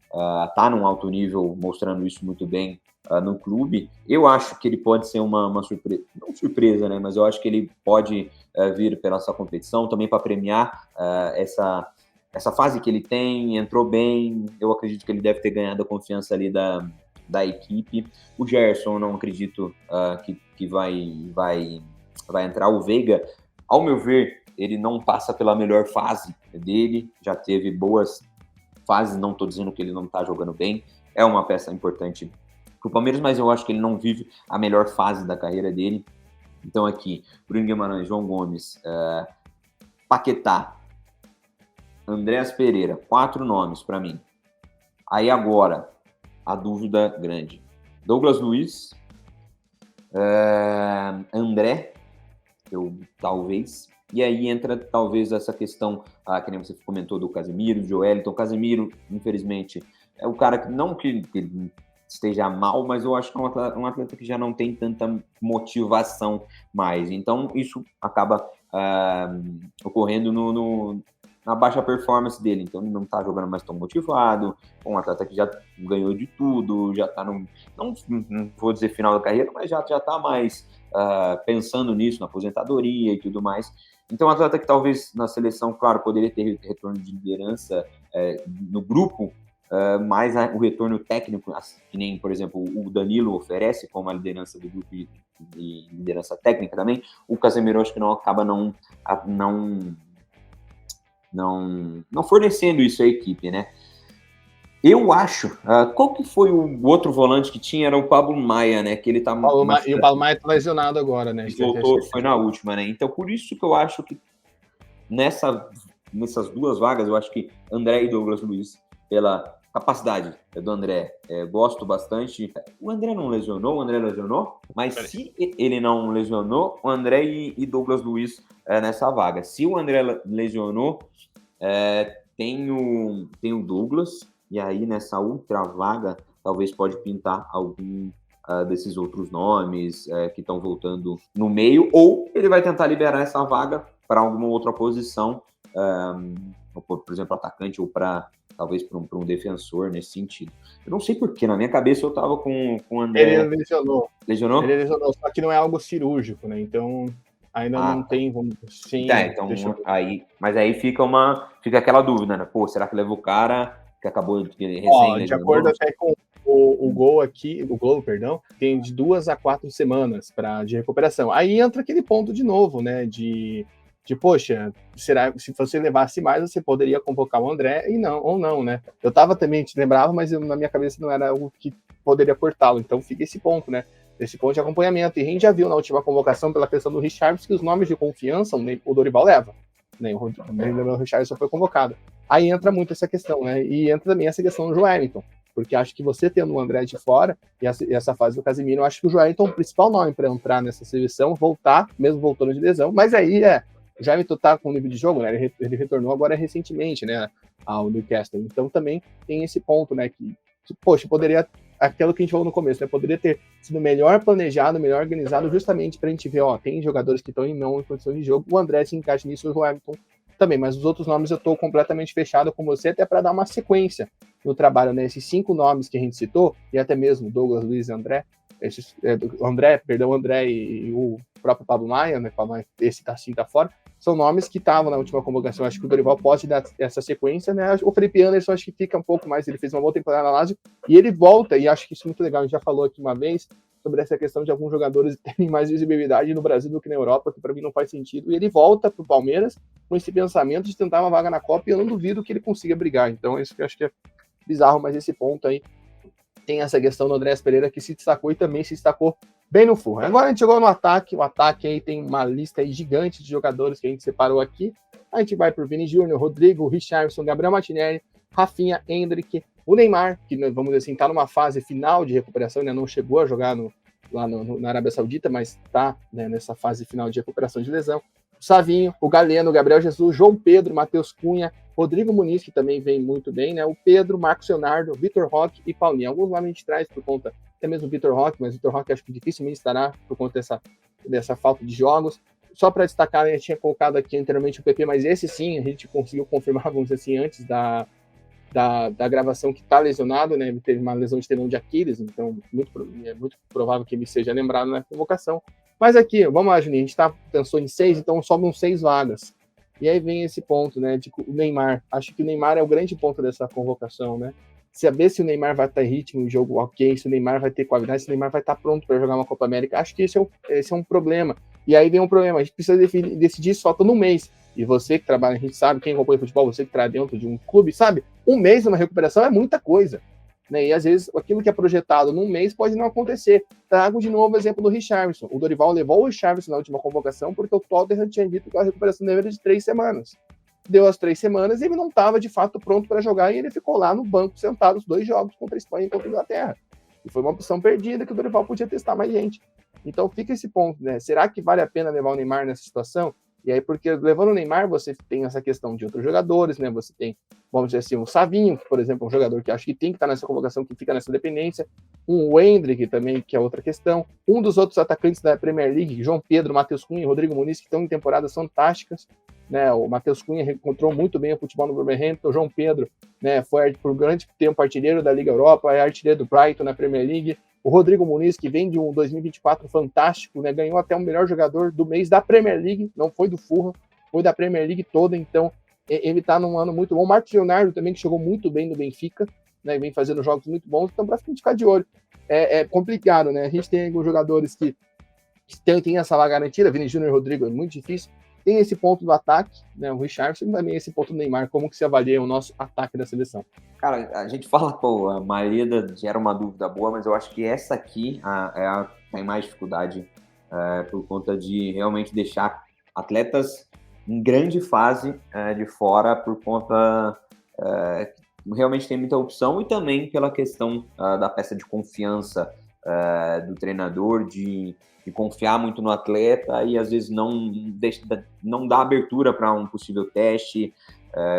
tá num alto nível, mostrando isso muito bem no clube. Eu acho que ele pode ser uma surpresa, não surpresa, né, mas eu acho que ele pode vir pela essa competição também para premiar essa fase que ele tem. Entrou bem, eu acredito que ele deve ter ganhado a confiança ali da equipe. O Gerson, eu não acredito que vai entrar. O Veiga, ao meu ver, ele não passa pela melhor fase dele, já teve boas fases, não estou dizendo que ele não está jogando bem, é uma peça importante para o Palmeiras, mas eu acho que ele não vive a melhor fase da carreira dele. Então aqui, Bruno Guimarães, João Gomes, Paquetá Andréas Pereira, 4 nomes para mim. Aí agora, a dúvida grande. Douglas Luiz, André, talvez. E aí entra talvez essa questão, que nem você comentou, do Casemiro, do Joelinton. O Casemiro, infelizmente, é o cara que não que esteja mal, mas eu acho que é um atleta que já não tem tanta motivação mais. Então, isso acaba ocorrendo na baixa performance dele. Então, ele não está jogando mais tão motivado. Um atleta que já ganhou de tudo, já está não vou dizer final da carreira, mas já está mais pensando nisso, na aposentadoria e tudo mais. Então, um atleta que talvez na seleção, claro, poderia ter retorno de liderança no grupo, mas o retorno técnico, que nem, por exemplo, o Danilo oferece como a liderança do grupo e liderança técnica também, o Casemiro acho que não acaba não fornecendo isso à equipe, né? Eu acho, qual que foi o outro volante que tinha? Era o Pablo Maia, né? Que ele tá e o Pablo Maia tá lesionado agora, né? Voltou, foi na última, né? Então, por isso que eu acho que nessas duas vagas, eu acho que André e Douglas Luiz, pela capacidade do André, gosto bastante. O André não lesionou, o André lesionou, mas se ele não lesionou, o André e Douglas Luiz nessa vaga. Se o André lesionou, tem o Douglas, e aí nessa outra vaga, talvez pode pintar algum desses outros nomes que estão voltando no meio, ou ele vai tentar liberar essa vaga para alguma outra posição, por exemplo, atacante, ou talvez para um defensor nesse sentido. Eu não sei porquê, na minha cabeça eu tava com o André... Ele lesionou. Lesionou? Ele lesionou, só que não é algo cirúrgico, né? Então, ainda não tem... Sim, então, mas aí fica aquela dúvida, né? Pô, será que leva o cara que acabou de recém... De acordo até com o gol aqui, o Globo, perdão, tem de 2 a 4 semanas de recuperação. Aí entra aquele ponto de novo, né? De poxa, será se você levasse mais, você poderia convocar o André ou não, né? Eu tava também, te lembrava, mas na minha cabeça não era algo que poderia cortá-lo. Então fica esse ponto, né? Esse ponto de acompanhamento. E a gente já viu na última convocação, pela questão do Richarlison, que os nomes de confiança o Dorival leva. Né? O Richarlison foi convocado. Aí entra muito essa questão, né? E entra também essa questão do Joelinton. Porque acho que você tendo o André de fora, e essa fase do Casemiro, eu acho que o Joelinton é o principal nome para entrar nessa seleção, voltar, mesmo voltando de lesão. Mas aí o Joelinton tá com o nível de jogo, né? Ele retornou agora recentemente, né? Ao Newcastle. Então também tem esse ponto, né? Que poxa, poderia, aquilo que a gente falou no começo, né? Poderia ter sido melhor planejado, melhor organizado, justamente pra gente ver, tem jogadores que estão em condições de jogo. O André se encaixa nisso, o Joelinton também, mas os outros nomes eu tô completamente fechado com você, até para dar uma sequência no trabalho, né? Esses 5 nomes que a gente citou, e até mesmo Douglas Luiz e André, André e o próprio Pablo Maia, né? Esse tá fora, são nomes que estavam na última convocação. Acho que o Dorival pode dar essa sequência, né? O Felipe Anderson acho que fica um pouco mais, ele fez uma boa temporada na Lazio, e ele volta, e acho que isso é muito legal, a gente já falou aqui uma vez, sobre essa questão de alguns jogadores terem mais visibilidade no Brasil do que na Europa, que para mim não faz sentido, e ele volta para o Palmeiras com esse pensamento de tentar uma vaga na Copa, e eu não duvido que ele consiga brigar. Então, isso que eu acho que é bizarro, mas esse ponto aí tem essa questão do Andréas Pereira, que se destacou e também se destacou bem no Fulham. Agora a gente chegou no ataque, o ataque aí tem uma lista aí gigante de jogadores que a gente separou aqui. A gente vai por Vini Júnior, Rodrigo, Richarlison, Gabriel Martinelli, Rafinha, Endrick, o Neymar, que vamos dizer assim, está numa fase final de recuperação, ainda não chegou a jogar lá na Arábia Saudita, mas está, né, nessa fase final de recuperação de lesão. O Savinho, o Galeno, o Gabriel Jesus, João Pedro, Matheus Cunha, Rodrigo Muniz, que também vem muito bem, né? O Pedro, Marcos Leonardo, Vitor Roque e Paulinho. Alguns nomes a gente traz por conta, até mesmo o Vitor Roque, mas o Vitor Roque acho que dificilmente estará por conta dessa falta de jogos. Só para destacar, a gente tinha colocado aqui anteriormente o PP, mas esse sim, a gente conseguiu confirmar, vamos dizer assim, antes da gravação, que está lesionado, né? Ele teve uma lesão de tendão de Aquiles, então é muito provável que ele seja lembrado na convocação. Mas aqui, vamos lá, Juninho, a gente pensou em 6, então sobram 6 vagas. E aí vem esse ponto, né, de o Neymar. Acho que o Neymar é o grande ponto dessa convocação, né? Saber se o Neymar vai estar em ritmo, o jogo ok, se o Neymar vai ter qualidade, se o Neymar vai estar pronto para jogar uma Copa América. Acho que esse é um problema. E aí vem um problema, a gente precisa decidir isso faltando um mês. E você que trabalha, a gente sabe, quem acompanha futebol, você que está dentro de um clube, sabe? Um mês numa recuperação é muita coisa. Né? E às vezes aquilo que é projetado num mês pode não acontecer. Trago de novo o exemplo do Richarlison. O Dorival levou o Richarlison na última convocação porque o Tottenham tinha dito que a recuperação dele era de 3 semanas. deu as 3 semanas e ele não estava de fato pronto para jogar e ele ficou lá no banco sentado os 2 jogos contra a Espanha e contra a Inglaterra. E foi uma opção perdida que o Dorival podia testar mais gente. Então fica esse ponto, né? Será que vale a pena levar o Neymar nessa situação? E aí, porque levando o Neymar, você tem essa questão de outros jogadores, né? Você tem, vamos dizer assim, o Savinho, que, por exemplo, é um jogador que acho que tem que estar nessa convocação, que fica nessa dependência. O Endrick também, que é outra questão. Um dos outros atacantes da Premier League, João Pedro, Matheus Cunha e Rodrigo Muniz, que estão em temporadas fantásticas. Né? O Matheus Cunha encontrou muito bem o futebol no Wolverhampton. O João Pedro, né, foi por grande tempo artilheiro da Liga Europa, é artilheiro do Brighton na Premier League. O Rodrigo Muniz, que vem de um 2024 fantástico, né, ganhou até o melhor jogador do mês da Premier League, não foi do Fulham, foi da Premier League toda, então ele está num ano muito bom. O Marcos Leonardo também, que jogou muito bem no Benfica, né, vem fazendo jogos muito bons, então para ficar de olho. É complicado, né? A gente tem alguns jogadores que tem essa vaga garantida, Vini Júnior e Rodrigo, é muito difícil. Tem esse ponto do ataque, né, o Richarlison, e também esse ponto do Neymar. Como que se avalia o nosso ataque da seleção? Cara, a gente fala, pô, a maioria gera uma dúvida boa, mas eu acho que essa aqui tem mais dificuldade por conta de realmente deixar atletas em grande fase de fora por conta realmente tem muita opção e também pela questão da peça de confiança do treinador, de confiar muito no atleta e às vezes não dá abertura para um possível teste,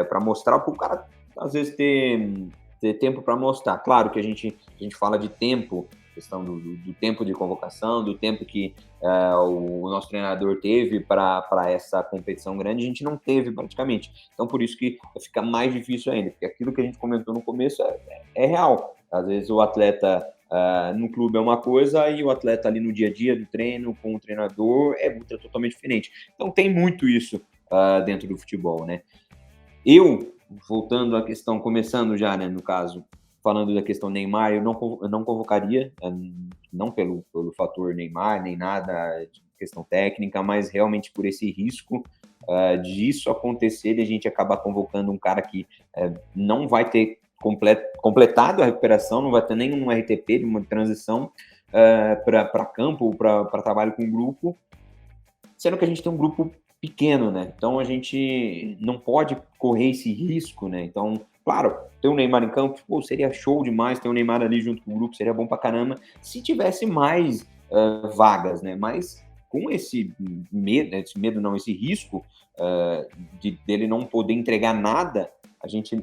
para mostrar, para o cara às vezes ter tempo para mostrar. Claro que a gente fala de tempo, questão do tempo de convocação, do tempo que o nosso treinador teve para essa competição grande, a gente não teve praticamente. Então, por isso que fica mais difícil ainda, porque aquilo que a gente comentou no começo é real. Às vezes o atleta no clube é uma coisa e o atleta ali no dia a dia do treino com o treinador é totalmente diferente. Então, tem muito isso dentro do futebol, né? Voltando à questão, começando já, né, no caso, falando da questão Neymar, eu não convocaria, não pelo fator Neymar, nem nada de questão técnica, mas realmente por esse risco disso acontecer, de a gente acabar convocando um cara que não vai ter completado a recuperação, não vai ter nenhum RTP, uma transição para campo, para trabalho com grupo, sendo que a gente tem um grupo pequeno, né? Então a gente não pode correr esse risco, né? Então, claro, ter o Neymar em campo, pô, seria show demais, ter o Neymar ali junto com o grupo, seria bom pra caramba, se tivesse mais vagas, né? Mas com esse esse risco dele não poder entregar nada,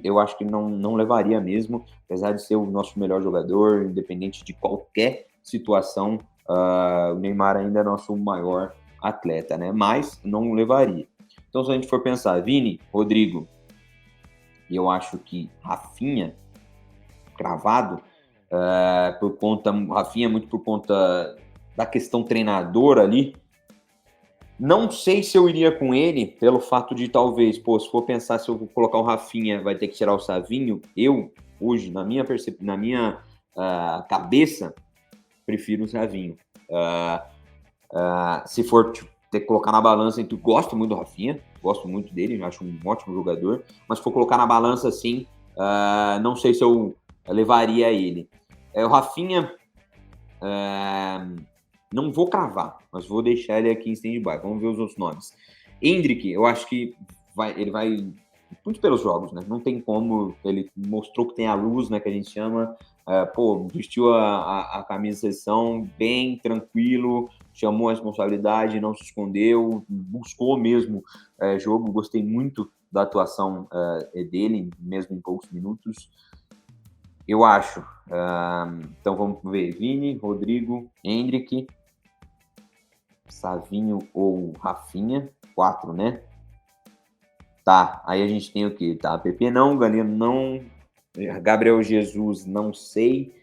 eu acho que não levaria mesmo, apesar de ser o nosso melhor jogador, independente de qualquer situação, o Neymar ainda é nosso maior atleta, né? Mas não levaria. Então, se a gente for pensar, Vini, Rodrigo, e eu acho que Rafinha, cravado, Rafinha muito por conta da questão treinador ali. Não sei se eu iria com ele, pelo fato de talvez, se for pensar, se eu vou colocar o Rafinha, vai ter que tirar o Savinho. Eu, hoje, na minha cabeça, prefiro o Savinho. Se for ter que colocar na balança, eu gosto muito do Rafinha, gosto muito dele, acho um ótimo jogador, mas se for colocar na balança assim, não sei se eu levaria ele. O Rafinha, não vou cravar, mas vou deixar ele aqui em stand-by, vamos ver os outros nomes. Endrick, eu acho que ele vai muito pelos jogos, né? Não tem como, ele mostrou que tem a luz, né, que a gente chama, vestiu a camisa de seleção bem tranquilo, chamou a responsabilidade, não se escondeu, buscou mesmo jogo, gostei muito da atuação dele, mesmo em poucos minutos. Eu acho. Então vamos ver, Vini, Rodrigo, Endrick, Savinho ou Rafinha, 4, né? Tá, aí a gente tem o quê? Tá, PP não, Galeno não, Gabriel Jesus não sei.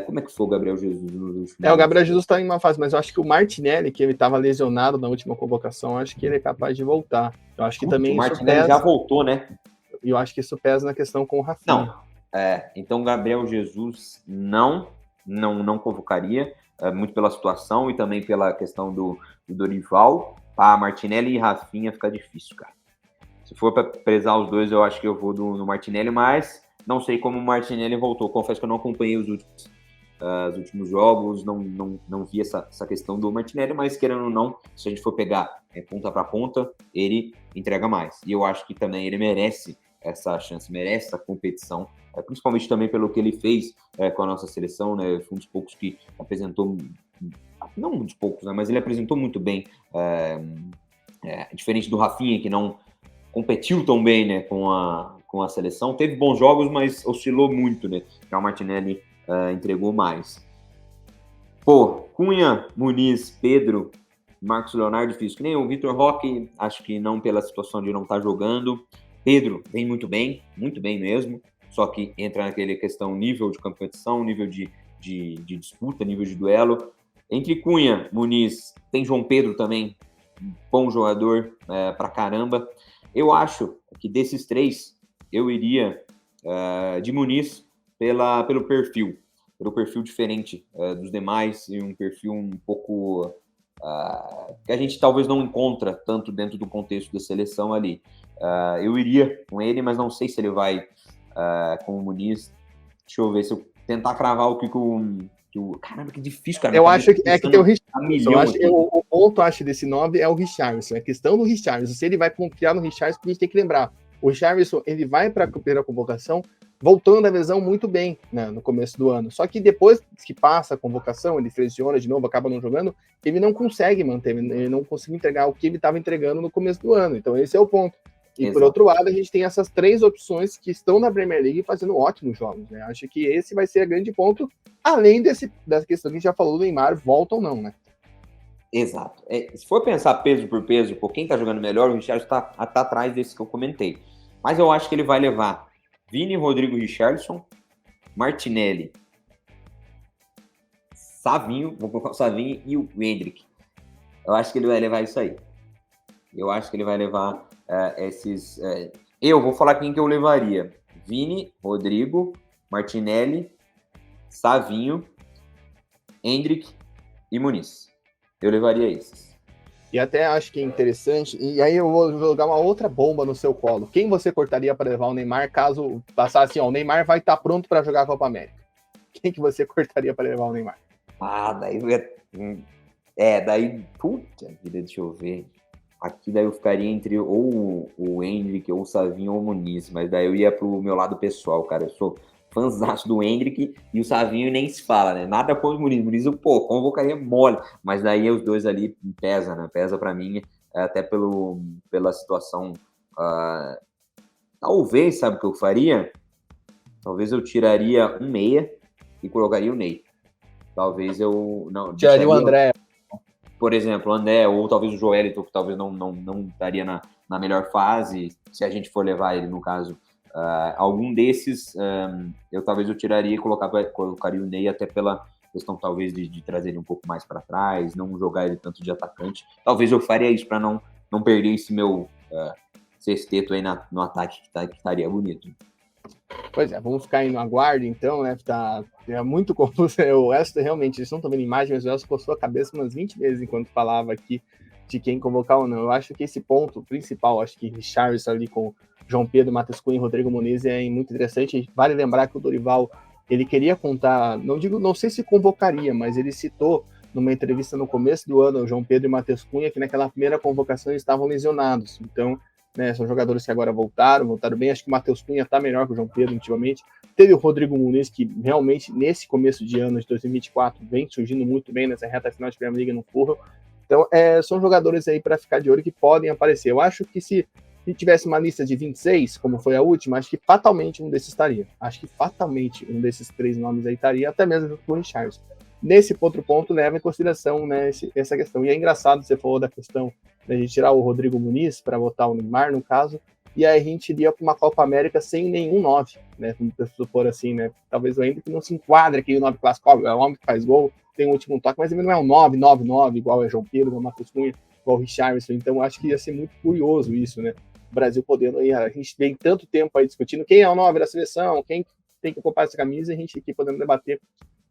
Como é que foi o Gabriel Jesus nos últimos o Gabriel Jesus tá em uma fase, mas eu acho que o Martinelli, que ele estava lesionado na última convocação, acho que ele é capaz de voltar. Eu acho que também o Martinelli já voltou, né? E eu acho que isso pesa na questão com o Rafinha. Não, então Gabriel Jesus não convocaria, muito pela situação e também pela questão do Dorival. Martinelli e Rafinha fica difícil, cara. Se for para prezar os dois, eu acho que eu vou no Martinelli, mas não sei como o Martinelli voltou. Confesso que eu não acompanhei os últimos os últimos jogos, não vi essa questão do Martinelli, mas querendo ou não, se a gente for pegar ponta para ponta, ele entrega mais. E eu acho que também ele merece essa chance, merece essa competição, principalmente também pelo que ele fez com a nossa seleção, né? Foi um dos poucos que apresentou, não um dos poucos, né? Mas ele apresentou muito bem, diferente do Rafinha, que não competiu tão bem, né, com a seleção. Teve bons jogos, mas oscilou muito, né? Já o Martinelli entregou mais. Pô, Cunha, Muniz, Pedro, Marcos Leonardo, difícil. Que nem o Vitor Roque, acho que não pela situação de não estar jogando. Pedro vem muito bem mesmo, só que entra naquela questão nível de competição, nível de disputa, nível de duelo. Entre Cunha, Muniz, tem João Pedro também, bom jogador pra caramba. Eu acho que desses três, eu iria de Muniz pelo perfil diferente dos demais e um perfil um pouco que a gente talvez não encontra tanto dentro do contexto da seleção ali. Eu iria com ele, mas não sei se ele vai com o Muniz. Deixa eu ver se eu tentar cravar o que o... Caramba, que difícil, cara. Eu acho que tem o Richarlison. O ponto, acho, desse 9 é o Richarlison. É a questão do Richarlison. Se ele vai confiar no Richarlison, a gente tem que lembrar. O Richarlison, ele vai para a primeira convocação voltando da lesão muito bem, né, no começo do ano. Só que depois que passa a convocação, ele lesiona de novo, acaba não jogando, ele não consegue manter, ele não consegue entregar o que ele estava entregando no começo do ano. Então esse é o ponto. E Exato. Por outro lado, a gente tem essas três opções que estão na Premier League fazendo ótimos jogos, né? Acho que esse vai ser o grande ponto, além dessa questão que a gente já falou do Neymar, volta ou não, né? Exato. Se for pensar peso por peso, por quem tá jogando melhor, o Richarlison tá atrás desse que eu comentei. Mas eu acho que ele vai levar Vini, Rodrigo, Richarlison, Martinelli, Savinho, vou colocar o Savinho e o Endrick. Eu acho que ele vai levar isso aí. Eu acho que ele vai levar esses... Eu vou falar quem que eu levaria. Vini, Rodrigo, Martinelli, Savinho, Endrick e Muniz. Eu levaria esses. E até acho que é interessante, e aí eu vou jogar uma outra bomba no seu colo. Quem você cortaria para levar o Neymar caso passasse assim, o Neymar vai estar pronto para jogar a Copa América? Quem que você cortaria para levar o Neymar? Daí, puta vida, deixa eu ver. Aqui daí eu ficaria entre ou o Endrick, ou o Savinho, ou o Muniz, mas daí eu ia pro meu lado pessoal, cara. Eu sou fãzaço do Endrick e o Savinho nem se fala, né? Nada contra o Muniz. O Muniz, convocaria mole, mas daí os dois ali pesa, né? Pesa pra mim, até pela situação. Talvez, sabe o que eu faria? Talvez eu tiraria um meia e colocaria o Ney. Talvez eu... não tiraria o André. Por exemplo, o André, ou talvez o Joelito, que talvez não estaria na melhor fase, se a gente for levar ele, no caso. Algum desses, eu tiraria e colocaria o Ney, até pela questão, talvez, de trazer ele um pouco mais para trás, não jogar ele tanto de atacante. Talvez eu faria isso para não perder esse meu sexteto aí no ataque, que estaria bonito. Pois é, vamos ficar aí no aguardo, então, né? É muito confuso. O Elcio, realmente, eles não estão vendo imagem, mas o Elcio postou a cabeça umas 20 vezes enquanto falava aqui de quem convocar ou não. Eu acho que esse ponto principal, acho que Richarlison ali com João Pedro, Matheus Cunha e Rodrigo Muniz é muito interessante. Vale lembrar que o Dorival, ele queria contar, não sei se convocaria, mas ele citou numa entrevista no começo do ano o João Pedro e Matheus Cunha, que naquela primeira convocação eles estavam lesionados. Então, né, são jogadores que agora voltaram bem. Acho que o Matheus Cunha está melhor que o João Pedro, ultimamente. Teve o Rodrigo Muniz, que realmente, nesse começo de ano de 2024, vem surgindo muito bem nessa reta final de Premier League no Fulham. Então, são jogadores aí para ficar de olho que podem aparecer. Eu acho que se tivesse uma lista de 26, como foi a última, acho que fatalmente um desses estaria. Acho que fatalmente um desses três nomes aí estaria, até mesmo junto com o Richarlison. Nesse outro ponto, leva em consideração, né, essa questão. E é engraçado, você falou da questão de tirar o Rodrigo Muniz para botar o Neymar, no caso, e aí a gente iria para uma Copa América sem nenhum 9, né, como supor assim, né, talvez o Endrick não se enquadre aqui no 9 clássico, é o homem que faz gol, tem um último toque, mas ele não é um 9-9-9, igual é João Pedro, igual o Matheus Cunha, igual o Richarlison, então acho que ia ser muito curioso isso, né, o Brasil podendo, e a gente vem tanto tempo aí discutindo quem é o 9 da seleção, quem tem que ocupar essa camisa, e a gente aqui podendo debater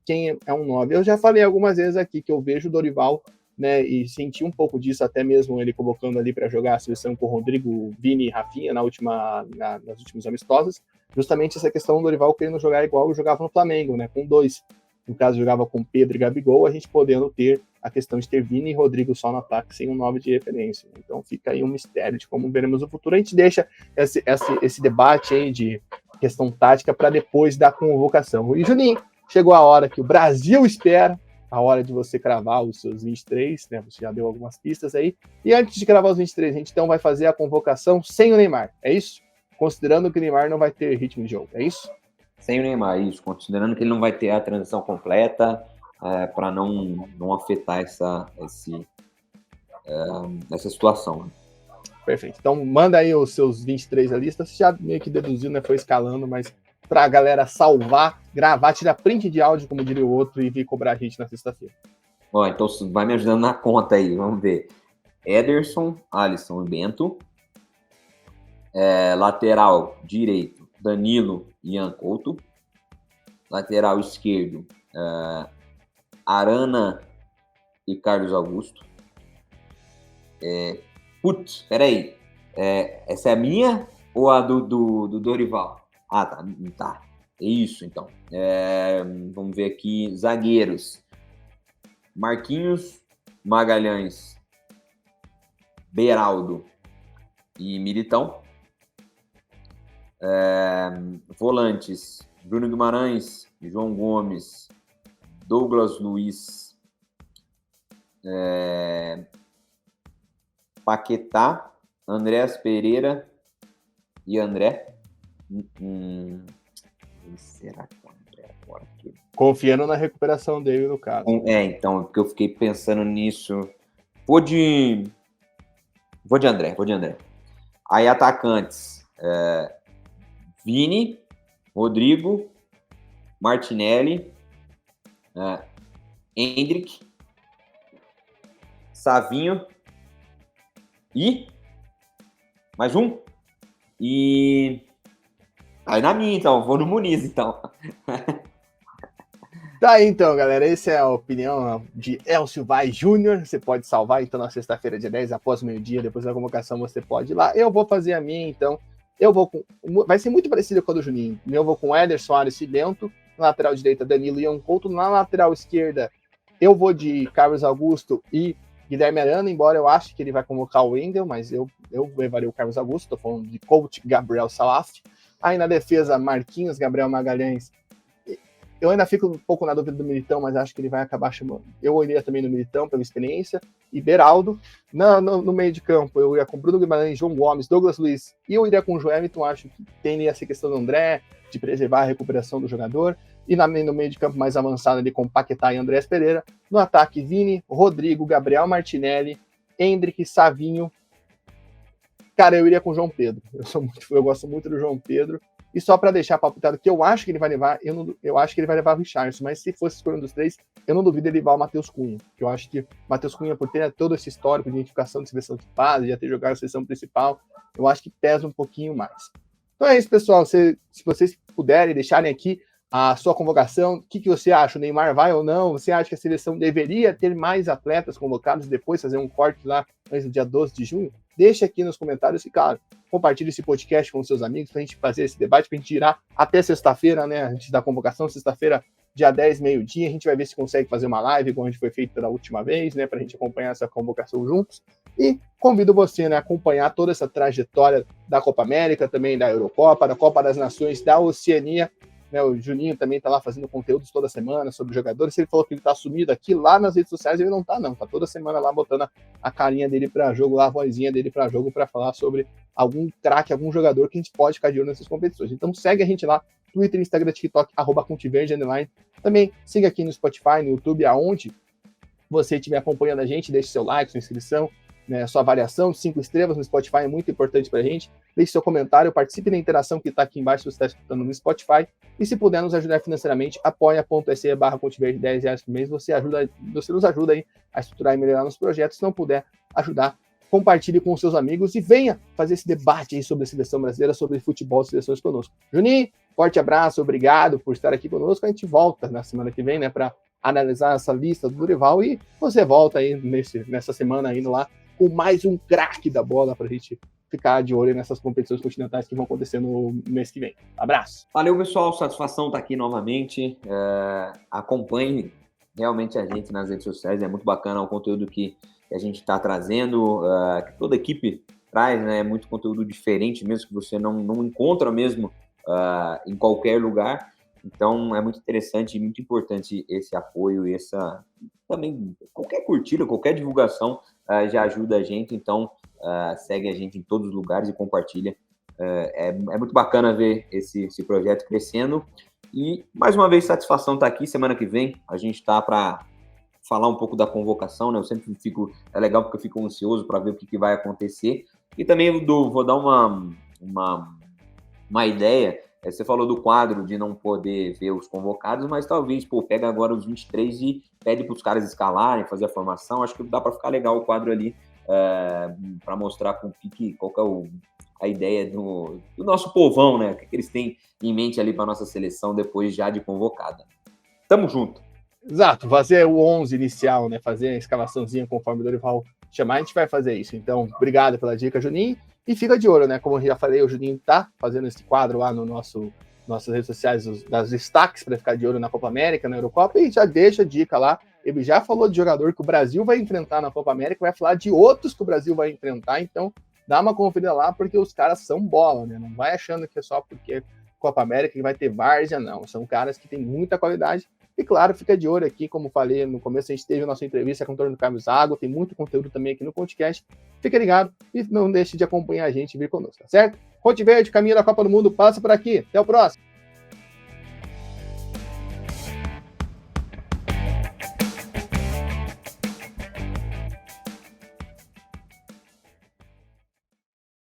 quem é um 9. Eu já falei algumas vezes aqui que eu vejo o Dorival, né, e senti um pouco disso, até mesmo ele convocando ali para jogar a seleção com o Rodrigo, Vini e Rafinha nas últimas amistosas, justamente essa questão do Dorival querendo jogar igual eu jogava no Flamengo, né, com 2. no caso jogava com Pedro e Gabigol, a gente podendo ter a questão de ter Vini e Rodrigo só no ataque sem um 9 de referência. Então fica aí um mistério de como veremos o futuro. A gente deixa esse debate aí de questão tática para depois da convocação. E Juninho, chegou a hora que o Brasil espera, a hora de você cravar os seus 23, né? Você já deu algumas pistas aí. E antes de cravar os 23, a gente então vai fazer a convocação sem o Neymar, é isso? Considerando que o Neymar não vai ter ritmo de jogo, é isso? Sem o Neymar, isso. Considerando que ele não vai ter a transição completa, para não afetar essa situação. Perfeito. Então, manda aí os seus 23 a lista. Você já meio que deduziu, né? Foi escalando, mas para a galera salvar, gravar, tirar print de áudio, como diria o outro, e vir cobrar a gente na sexta-feira. Bom, então vai me ajudando na conta aí. Vamos ver. Ederson, Alisson e Bento. Lateral direito, Danilo e Ian Couto. Lateral esquerdo, Arana e Carlos Augusto. Putz, peraí. Essa é a minha ou a do Dorival? Ah, tá. É isso, então. Vamos ver aqui. Zagueiros. Marquinhos, Magalhães, Beraldo e Militão. Volantes. Bruno Guimarães, João Gomes, Douglas Luiz, Paquetá, Andréas Pereira e André. Será que é o André agora aqui? Confiando na recuperação dele, no caso. Então, porque eu fiquei pensando nisso. Vou de André. Aí, atacantes. Vini, Rodrigo, Martinelli, Endrick, Savinho e mais um. E aí na minha, então, vou no Muniz, então. Tá aí, então, galera, essa é a opinião de Elcio Vai Júnior. Você pode salvar, então, na sexta-feira, dia 10, após o meio-dia, depois da convocação, você pode ir lá. Eu vou fazer a minha, então. Eu vou com... Vai ser muito parecido com a do Juninho. Eu vou com Ederson, Alisson e Bento. Na lateral direita, Danilo e Ian Couto. Na lateral esquerda, eu vou de Carlos Augusto e Guilherme Arana, embora eu ache que ele vai convocar o Wendel, mas eu levaria o Carlos Augusto. Estou falando de coach Gabriel Salaf. Aí na defesa, Marquinhos, Gabriel Magalhães. Eu ainda fico um pouco na dúvida do Militão, mas acho que ele vai acabar chamando. Eu iria também no Militão, pela experiência. E Beraldo. No meio de campo, eu iria com Bruno Guimarães, João Gomes, Douglas Luiz. E eu iria com o Joelton. Acho que tem essa questão do André, de preservar a recuperação do jogador. E no meio de campo mais avançado ali com Paquetá e Andrés Pereira. No ataque, Vini, Rodrigo, Gabriel Martinelli, Endrick, Savinho. Cara, eu iria com o João Pedro. Eu gosto muito do João Pedro. E só para deixar palpitado que eu acho que ele vai levar, eu acho que ele vai levar o Richarlison, mas se fosse escolher um dos três, eu não duvido ele levar o Matheus Cunha. Eu acho que o Matheus Cunha, por ter todo esse histórico de identificação de seleção de base, já ter jogado a seleção principal, eu acho que pesa um pouquinho mais. Então é isso, pessoal. Se vocês puderem deixarem aqui a sua convocação, o que você acha? O Neymar vai ou não? Você acha que a seleção deveria ter mais atletas convocados e depois fazer um corte lá no dia 12 de junho? Deixa aqui nos comentários e, claro, compartilhe esse podcast com seus amigos para a gente fazer esse debate, para a gente tirar até sexta-feira, né? A gente dá convocação, sexta-feira, dia 10, meio-dia. A gente vai ver se consegue fazer uma live, como a gente foi feito da última vez, né? Para a gente acompanhar essa convocação juntos. E convido você, né, a acompanhar toda essa trajetória da Copa América, também da Eurocopa, da Copa das Nações, da Oceania. Né, o Juninho também está lá fazendo conteúdos toda semana sobre jogadores. Ele falou que ele está sumido aqui, lá nas redes sociais ele não está, não. Está toda semana lá botando a carinha dele para jogo, lá a vozinha dele para jogo, para falar sobre algum craque, algum jogador que a gente pode ficar de olho nessas competições. Então segue a gente lá, Twitter, Instagram, TikTok, @ConteVerde_. Também siga aqui no Spotify, no YouTube, aonde você estiver acompanhando a gente, deixe seu like, sua inscrição, né, sua avaliação de 5 estrelas no Spotify é muito importante para a gente. Deixe seu comentário, participe da interação que está aqui embaixo se você está escutando no Spotify. E se puder nos ajudar financeiramente, apoia.se/ConteVerde, R$10 por mês. Você nos ajuda aí a estruturar e melhorar nos projetos. Se não puder ajudar, compartilhe com os seus amigos e venha fazer esse debate aí sobre a seleção brasileira, sobre futebol e seleções conosco. Juninho, forte abraço, obrigado por estar aqui conosco. A gente volta na semana que vem, né, para analisar essa lista do Dorival e você volta aí nessa semana indo lá com mais um craque da bola para a gente ficar de olho nessas competições continentais que vão acontecer no mês que vem. Abraço! Valeu, pessoal. Satisfação estar aqui novamente. Acompanhe realmente a gente nas redes sociais. É muito bacana o conteúdo que a gente está trazendo, que toda equipe traz, né? Muito conteúdo diferente mesmo, que você não encontra mesmo em qualquer lugar. Então, é muito interessante e muito importante esse apoio e também qualquer curtida, qualquer divulgação já ajuda a gente. Então, segue a gente em todos os lugares e compartilha. É muito bacana ver esse projeto crescendo. E, mais uma vez, satisfação estar aqui. Semana que vem a gente está para falar um pouco da convocação, né? Eu sempre é legal porque eu fico ansioso para ver o que vai acontecer. E também vou dar uma ideia. Você falou do quadro de não poder ver os convocados, mas talvez, pega agora os 23 e pede para os caras escalarem, fazer a formação. Acho que dá para ficar legal o quadro ali, para mostrar qual que é a ideia do nosso povão, né? O que eles têm em mente ali para nossa seleção depois já de convocada. Tamo junto. Exato, fazer o 11 inicial, né? Fazer a escalaçãozinha conforme o Dorival chamar, a gente vai fazer isso. Então, obrigado pela dica, Juninho. E fica de olho, né? Como eu já falei, o Juninho tá fazendo esse quadro lá no nossas redes sociais, das destaques, para ficar de olho na Copa América, na Eurocopa, e já deixa a dica lá. Ele já falou de jogador que o Brasil vai enfrentar na Copa América, vai falar de outros que o Brasil vai enfrentar, então dá uma conferida lá, porque os caras são bola, né? Não vai achando que é só porque é Copa América que vai ter várzea, não. São caras que têm muita qualidade. E claro, fica de olho aqui, como falei no começo, a gente teve a nossa entrevista com o Antônio Carlos Zago, tem muito conteúdo também aqui no podcast. Fica ligado e não deixe de acompanhar a gente e vir conosco, tá certo? Ponte Verde, caminho da Copa do Mundo, passa por aqui. Até o próximo.